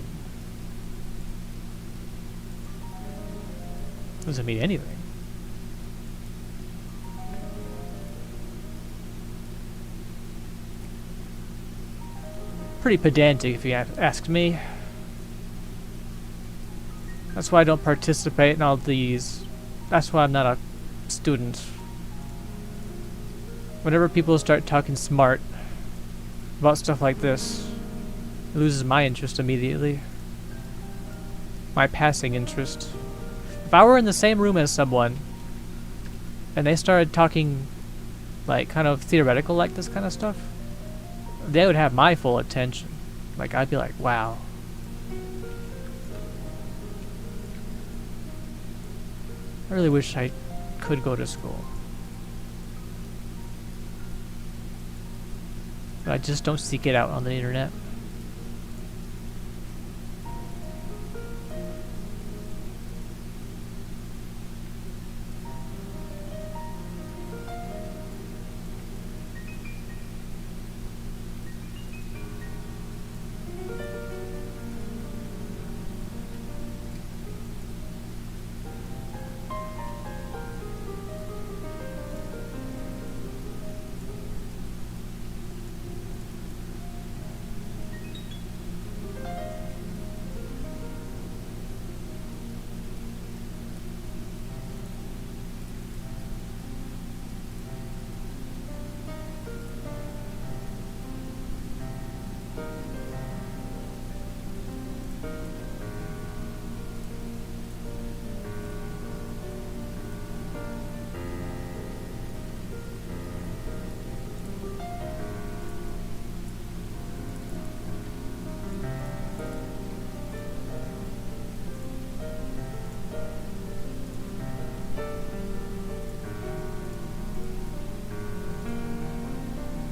Doesn't mean anything. Pretty pedantic if you ask me. That's why I don't participate in all these. That's why I'm not a student. Whenever people start talking smart about stuff like this, it loses my interest immediately. My passing interest. If I were in the same room as someone and they started talking like kind of theoretical like this kind of stuff, they would have my full attention. Like I'd be like, wow. I really wish I could go to school. But I just don't seek it out on the internet.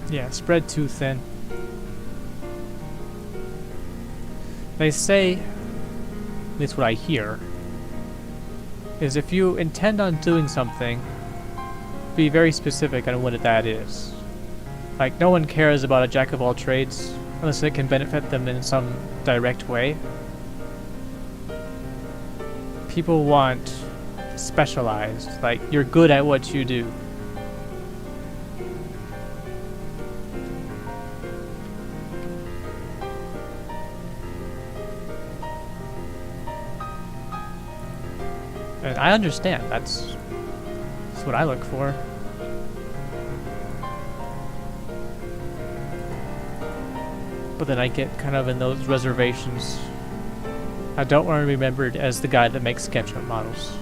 Yeah, spread too thin. They say, at least what I hear, is if you intend on doing something, be very specific on what that is. Like, no one cares about a jack of all trades unless it can benefit them in some direct way. People want specialized, like, you're good at what you do. And I understand, that's what I look for. But then I get kind of in those reservations. I don't want to be remembered as the guy that makes SketchUp models.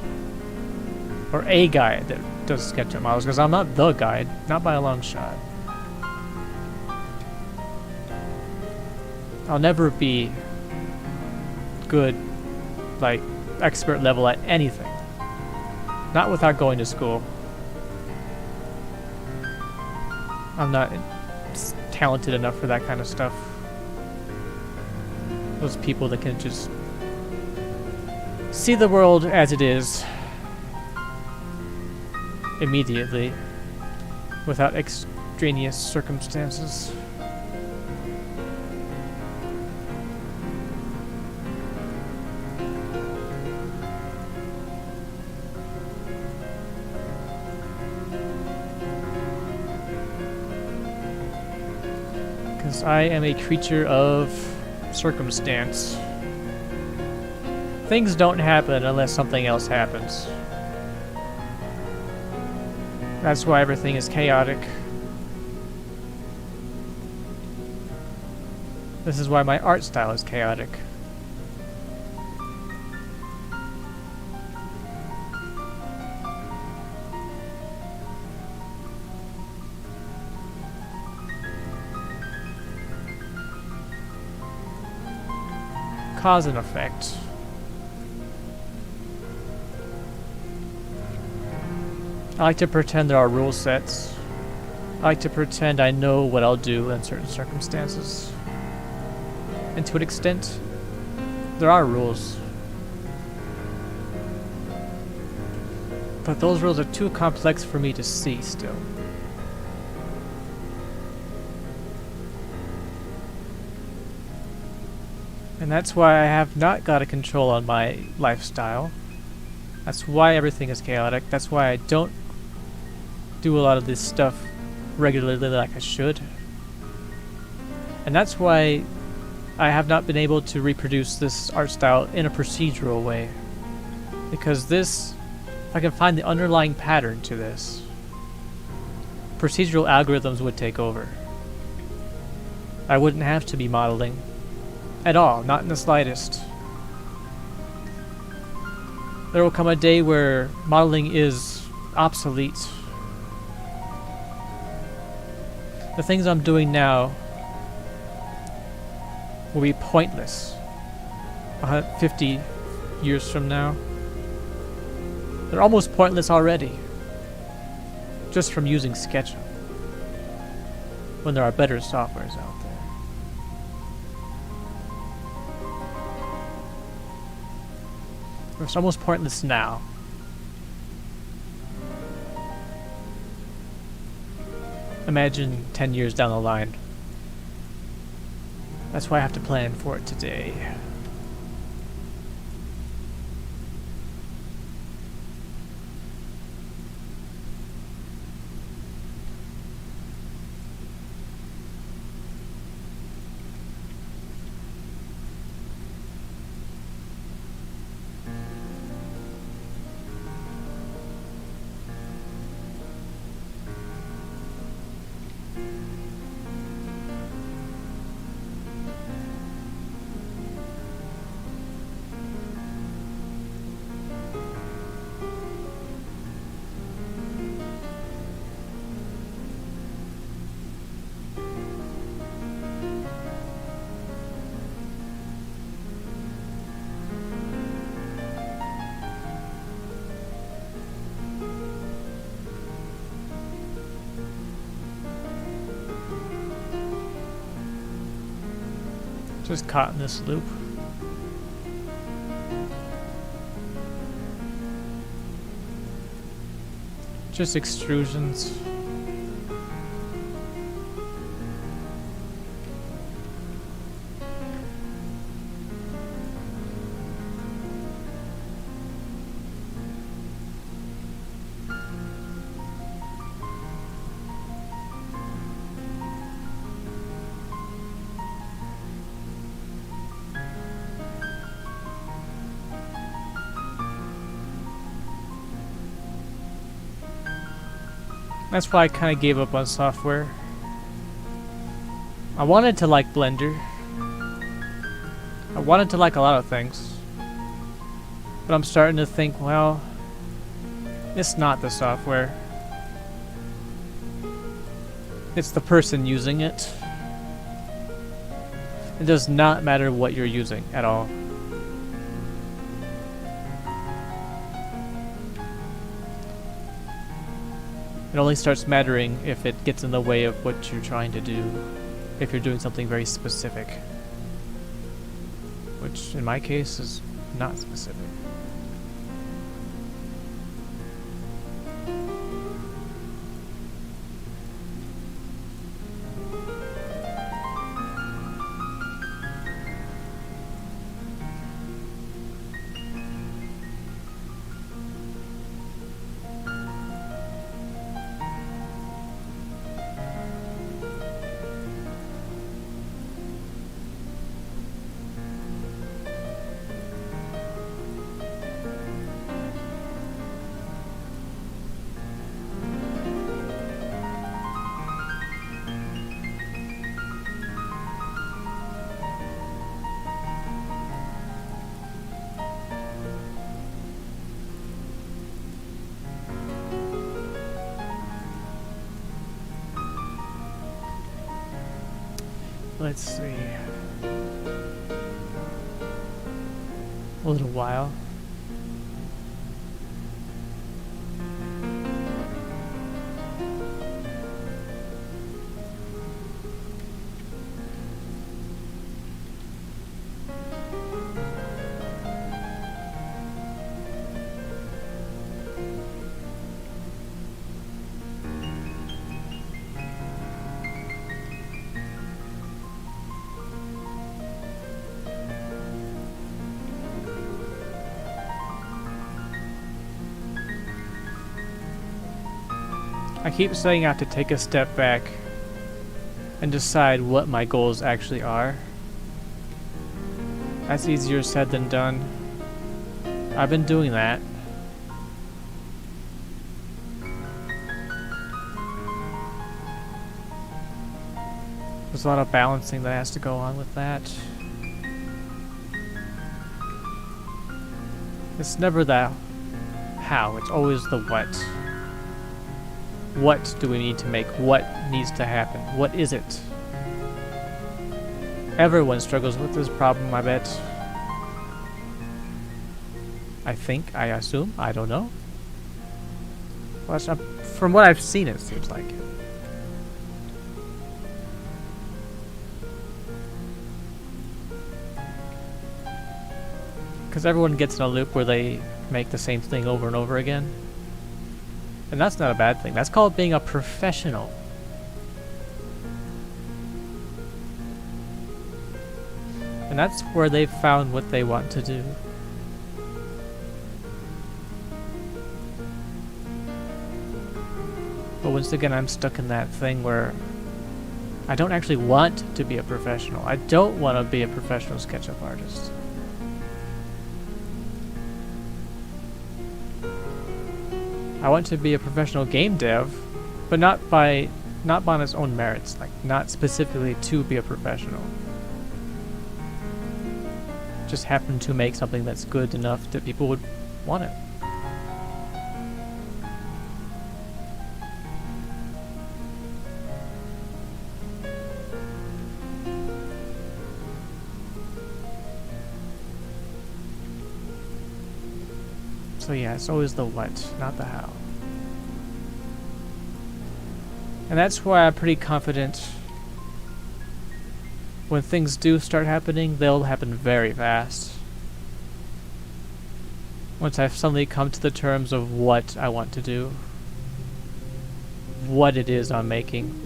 Or a guy that does SketchUp models, because I'm not the guy, not by a long shot. I'll never be good, like, expert level at anything. Not without going to school. I'm not talented enough for that kind of stuff. Those people that can just see the world as it is immediately without extraneous circumstances. Because I am a creature of circumstance. Things don't happen unless something else happens. That's why everything is chaotic. This is why my art style is chaotic. Cause and effect. I like to pretend there are rule sets. I like to pretend I know what I'll do in certain circumstances. And to an extent, there are rules. But those rules are too complex for me to see still. And that's why I have not got a control on my lifestyle. That's why everything is chaotic. That's why I don't do a lot of this stuff regularly like I should. And that's why I have not been able to reproduce this art style in a procedural way. Because this, if I can find the underlying pattern to this, procedural algorithms would take over. I wouldn't have to be modeling at all, not in the slightest. There will come a day where modeling is obsolete. The things I'm doing now will be pointless 50 years from now. They're almost pointless already, just from using SketchUp, when there are better softwares out there. It's almost pointless now. Imagine 10 years down the line. That's why I have to plan for it today. Just caught in this loop. Just extrusions. That's why I kind of gave up on software. I wanted to like Blender. I wanted to like a lot of things. But I'm starting to think, well, it's not the software. It's the person using it. It does not matter what you're using at all. It only starts mattering if it gets in the way of what you're trying to do, if you're doing something very specific. Which, in my case, is not specific. Let's see. A little while. I keep saying I have to take a step back and decide what my goals actually are. That's easier said than done. I've been doing that. There's a lot of balancing that has to go on with that. It's never the how, it's always the what. What do we need to make? What needs to happen? What is it? Everyone struggles with this problem, I bet. I think, I assume, I don't know. Well, it's not, from what I've seen, it seems like. Because everyone gets in a loop where they make the same thing over and over again. And that's not a bad thing. That's called being a professional. And that's where they've found what they want to do. But once again, I'm stuck in that thing where I don't actually want to be a professional. I don't want to be a professional SketchUp artist. I want to be a professional game dev, but not on its own merits, like not specifically to be a professional. Just happen to make something that's good enough that people would want it. So yeah, it's always the what, not the how. And that's why I'm pretty confident when things do start happening, they'll happen very fast. Once I've suddenly come to the terms of what I want to do, what it is I'm making.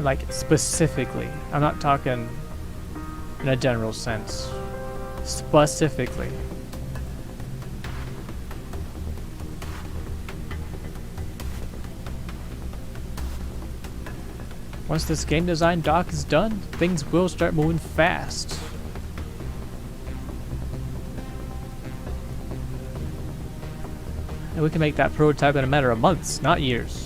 Like, specifically. I'm not talking in a general sense. Specifically. Once this game design doc is done, things will start moving fast. And we can make that prototype in a matter of months, not years.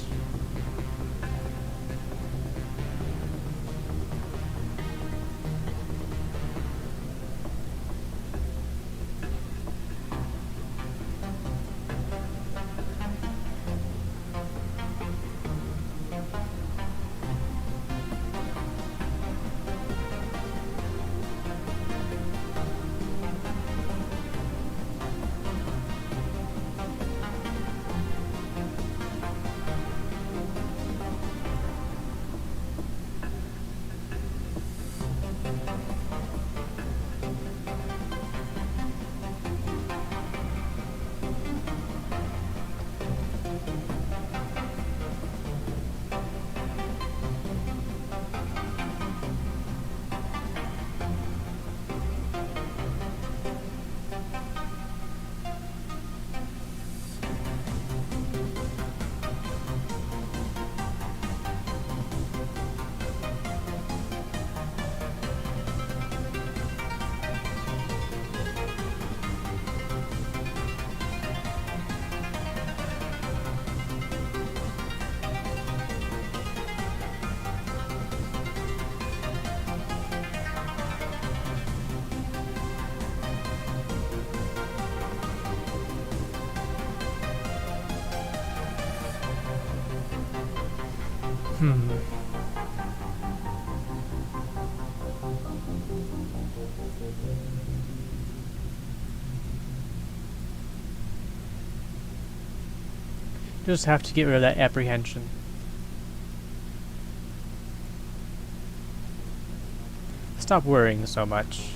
Just have to get rid of that apprehension. Stop worrying so much.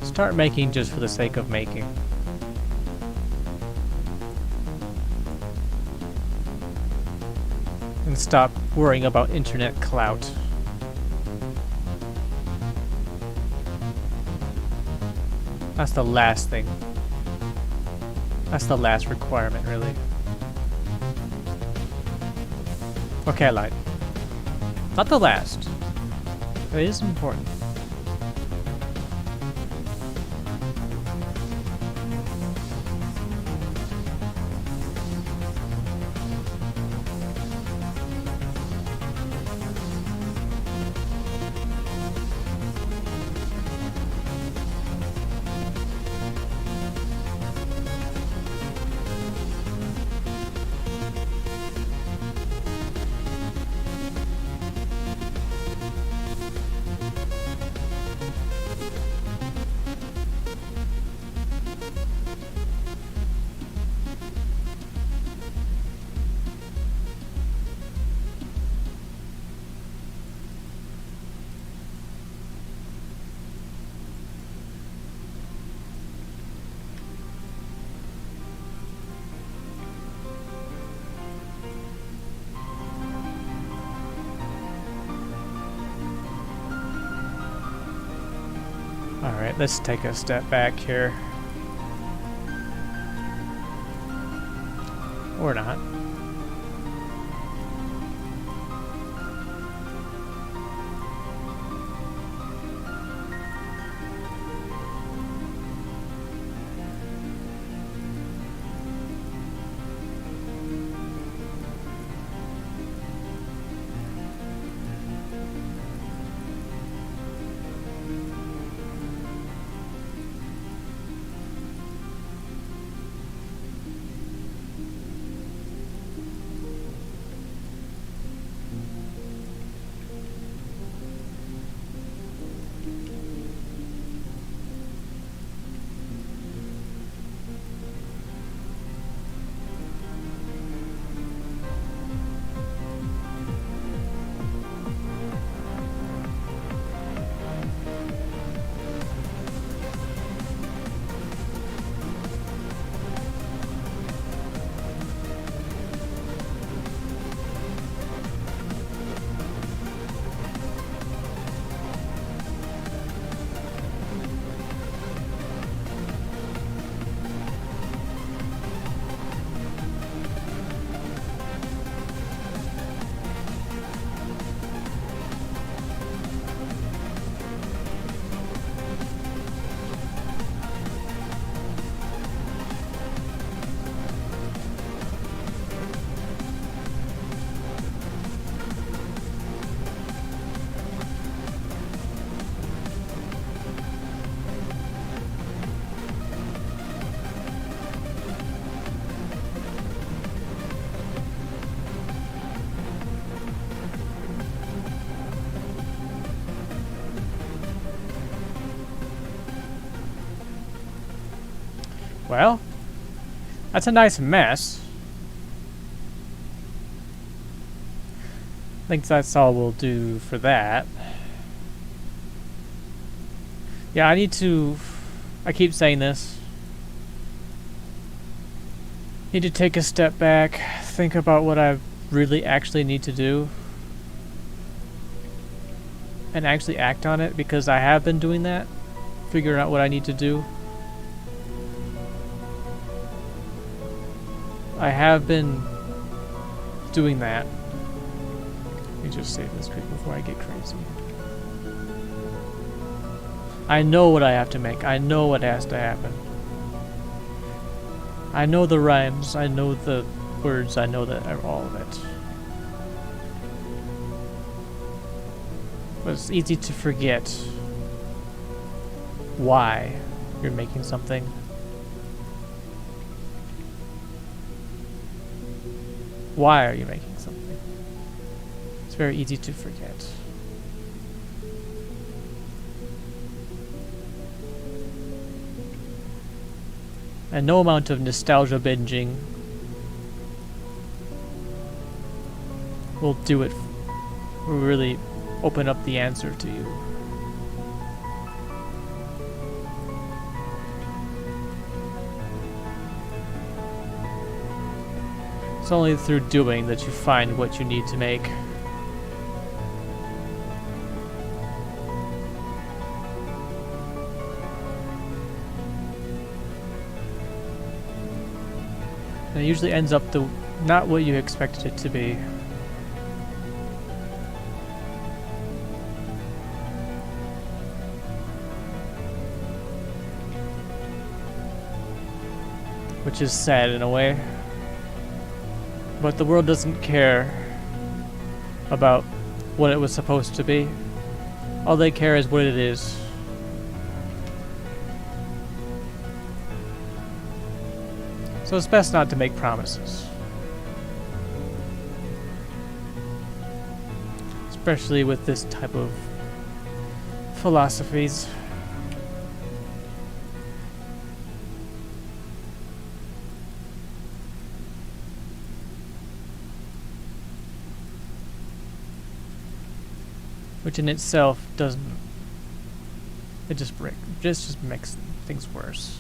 Start making just for the sake of making. And stop worrying about internet clout. That's the last thing. That's the last requirement, really. Okay, I lied. Not the last. But it is important. Alright, let's take a step back here. Or not. Well, that's a nice mess. I think that's all we'll do for that. Yeah, I need to... I keep saying this. Need to take a step back, think about what I really actually need to do, and actually act on it, because I have been doing that, figuring out what I need to do. I have been doing that. Let me just save this quick before I get crazy. I know what I have to make. I know what has to happen. I know the rhymes. I know the words. I know that all of it. But it's easy to forget why you're making something. Why are you making something? It's very easy to forget. And no amount of nostalgia binging will do it, will really open up the answer to you. It's only through doing that you find what you need to make. And it usually ends up not what you expected it to be. Which is sad in a way. But the world doesn't care about what it was supposed to be. All they care is what it is. So it's best not to make promises. Especially with this type of philosophies. Which in itself doesn't... It just makes things worse.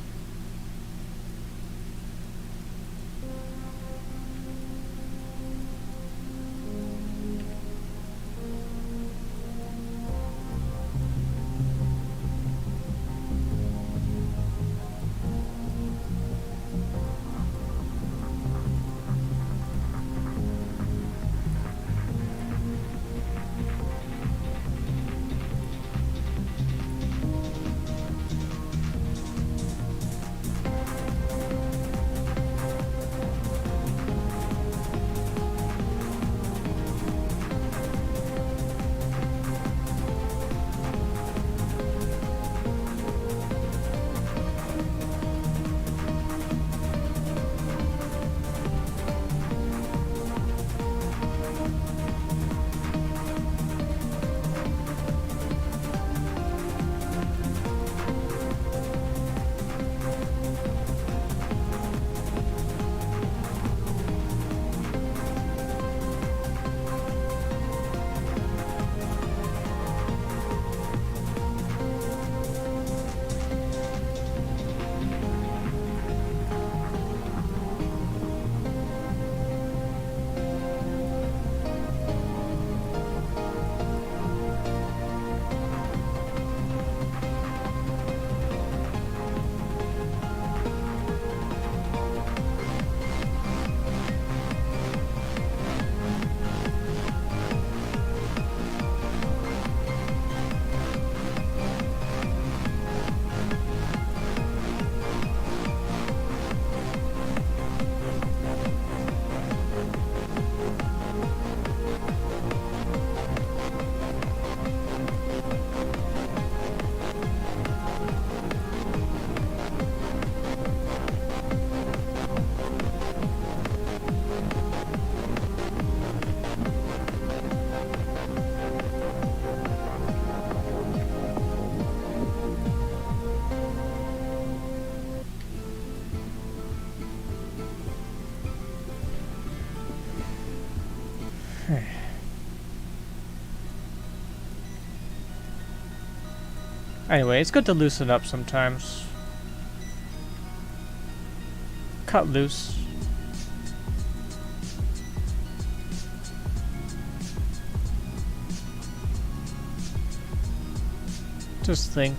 Anyway, it's good to loosen up sometimes. Cut loose. Just think.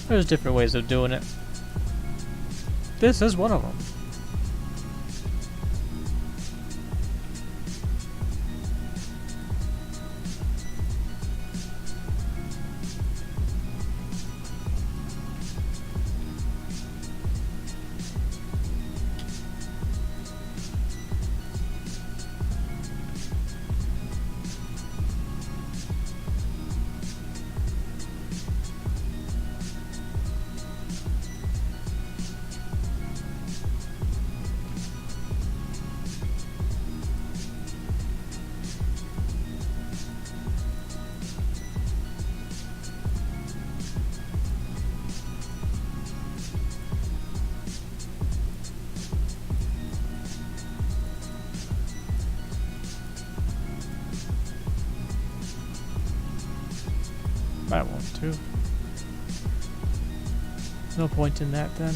There's different ways of doing it. This is one of them. I want to. No point in that then.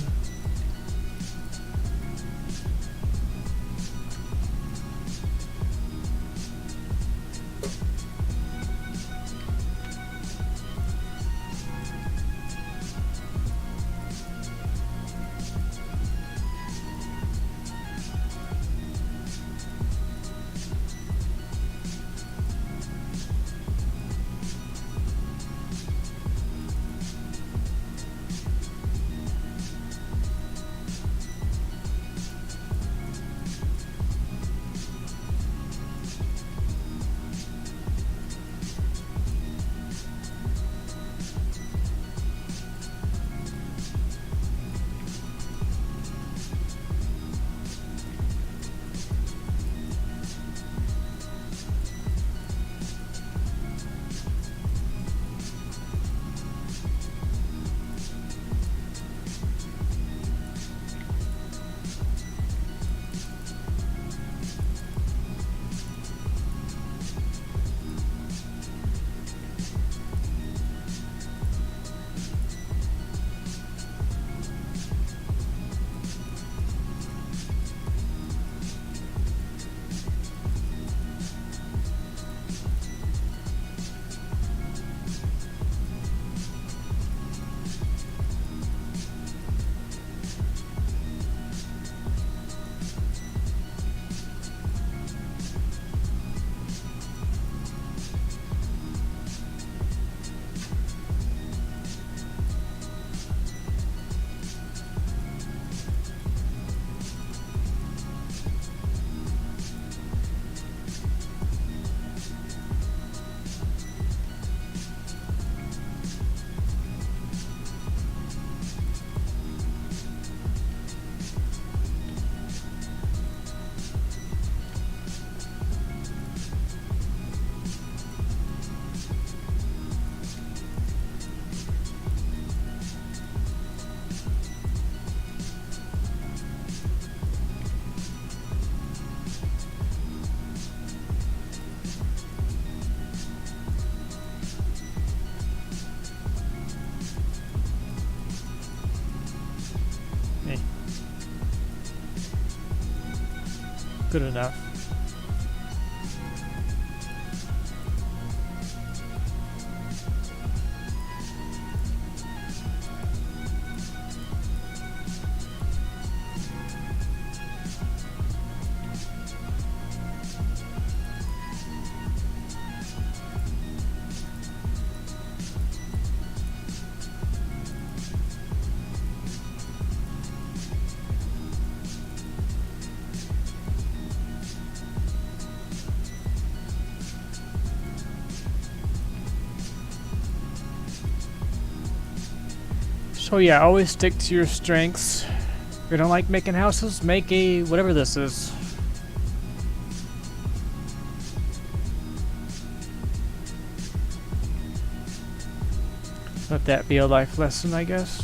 Good enough. So yeah, always stick to your strengths. If you don't like making houses, make a whatever this is. Let that be a life lesson, I guess.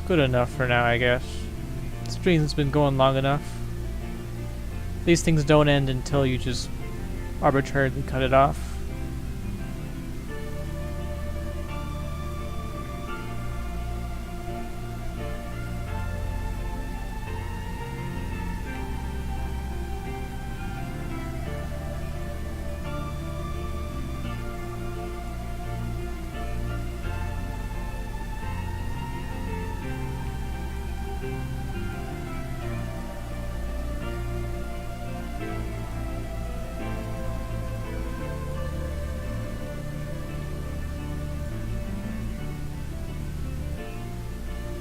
Good enough for now, I guess. Stream's been going long enough. These things don't end until you just arbitrarily cut it off.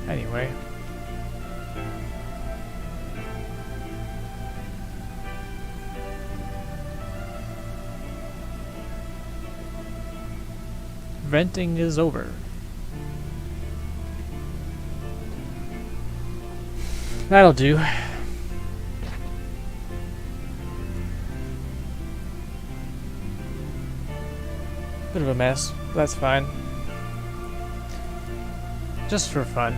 Anyway. Venting is over. That'll do. Bit of a mess. That's fine. Just for fun.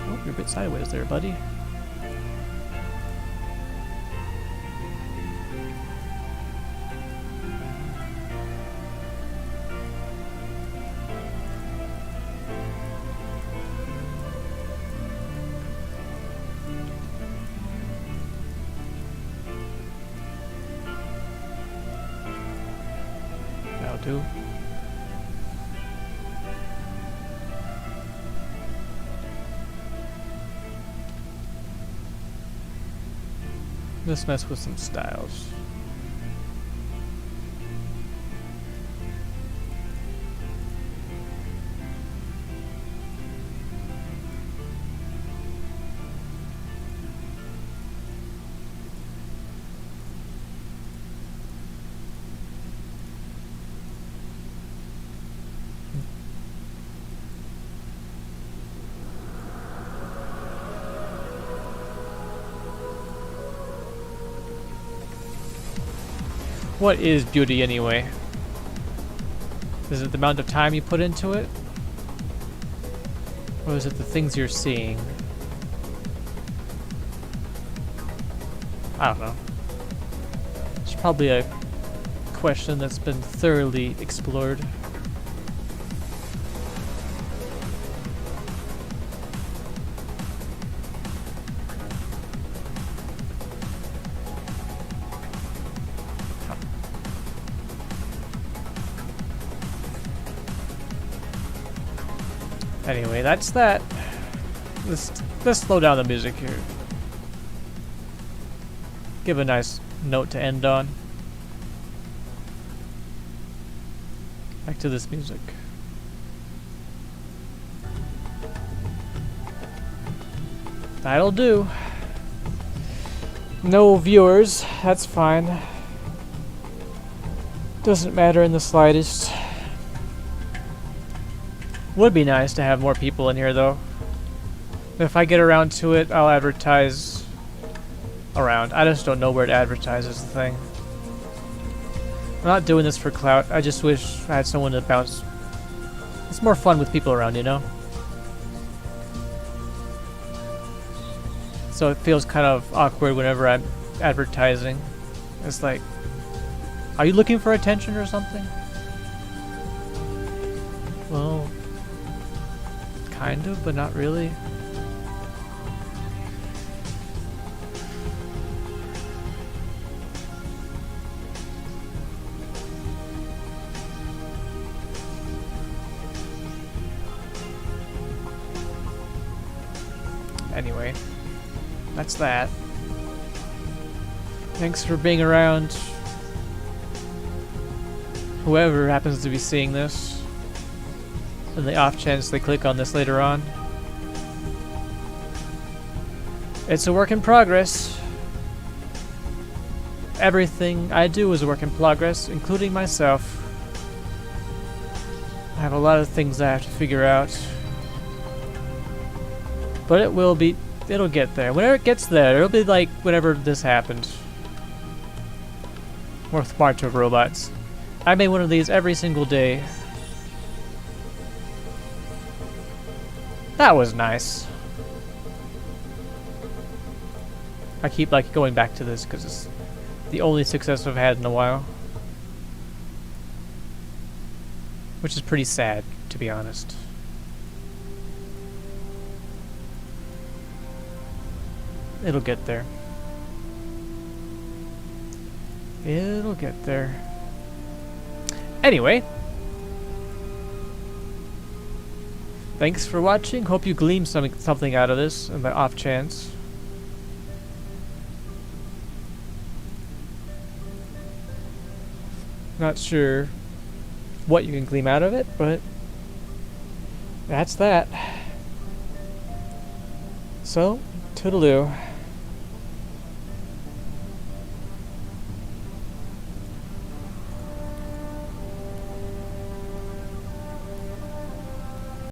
Oh, you're a bit sideways there, buddy. That'll do. Let's mess with some styles. What is beauty anyway? Is it the amount of time you put into it? Or is it the things you're seeing? I don't know. It's probably a question that's been thoroughly explored. Anyway, that's that. Let's slow down the music here. Give a nice note to end on. Back to this music. That'll do. No viewers, that's fine. Doesn't matter in the slightest. Would be nice to have more people in here, though. If I get around to it, I'll advertise around. I just don't know where to advertise is the thing. I'm not doing this for clout. I just wish I had someone to bounce. It's more fun with people around, you know? So it feels kind of awkward whenever I'm advertising. It's like, are you looking for attention or something? Well, kind of, but not really. Anyway, that's that. Thanks for being around. Whoever happens to be seeing this. In the off chance they click on this later on. It's a work in progress. Everything I do is a work in progress, including myself. I have a lot of things I have to figure out. But it'll get there. Whenever it gets there, it'll be like whenever this happened. More smarter robots. I made one of these every single day. That was nice. I keep like going back to this because it's the only success I've had in a while. Which is pretty sad, to be honest. It'll get there. It'll get there. Anyway. Thanks for watching. Hope you gleaned something out of this in the off chance. Not sure what you can glean out of it, but that's that. So, toodaloo.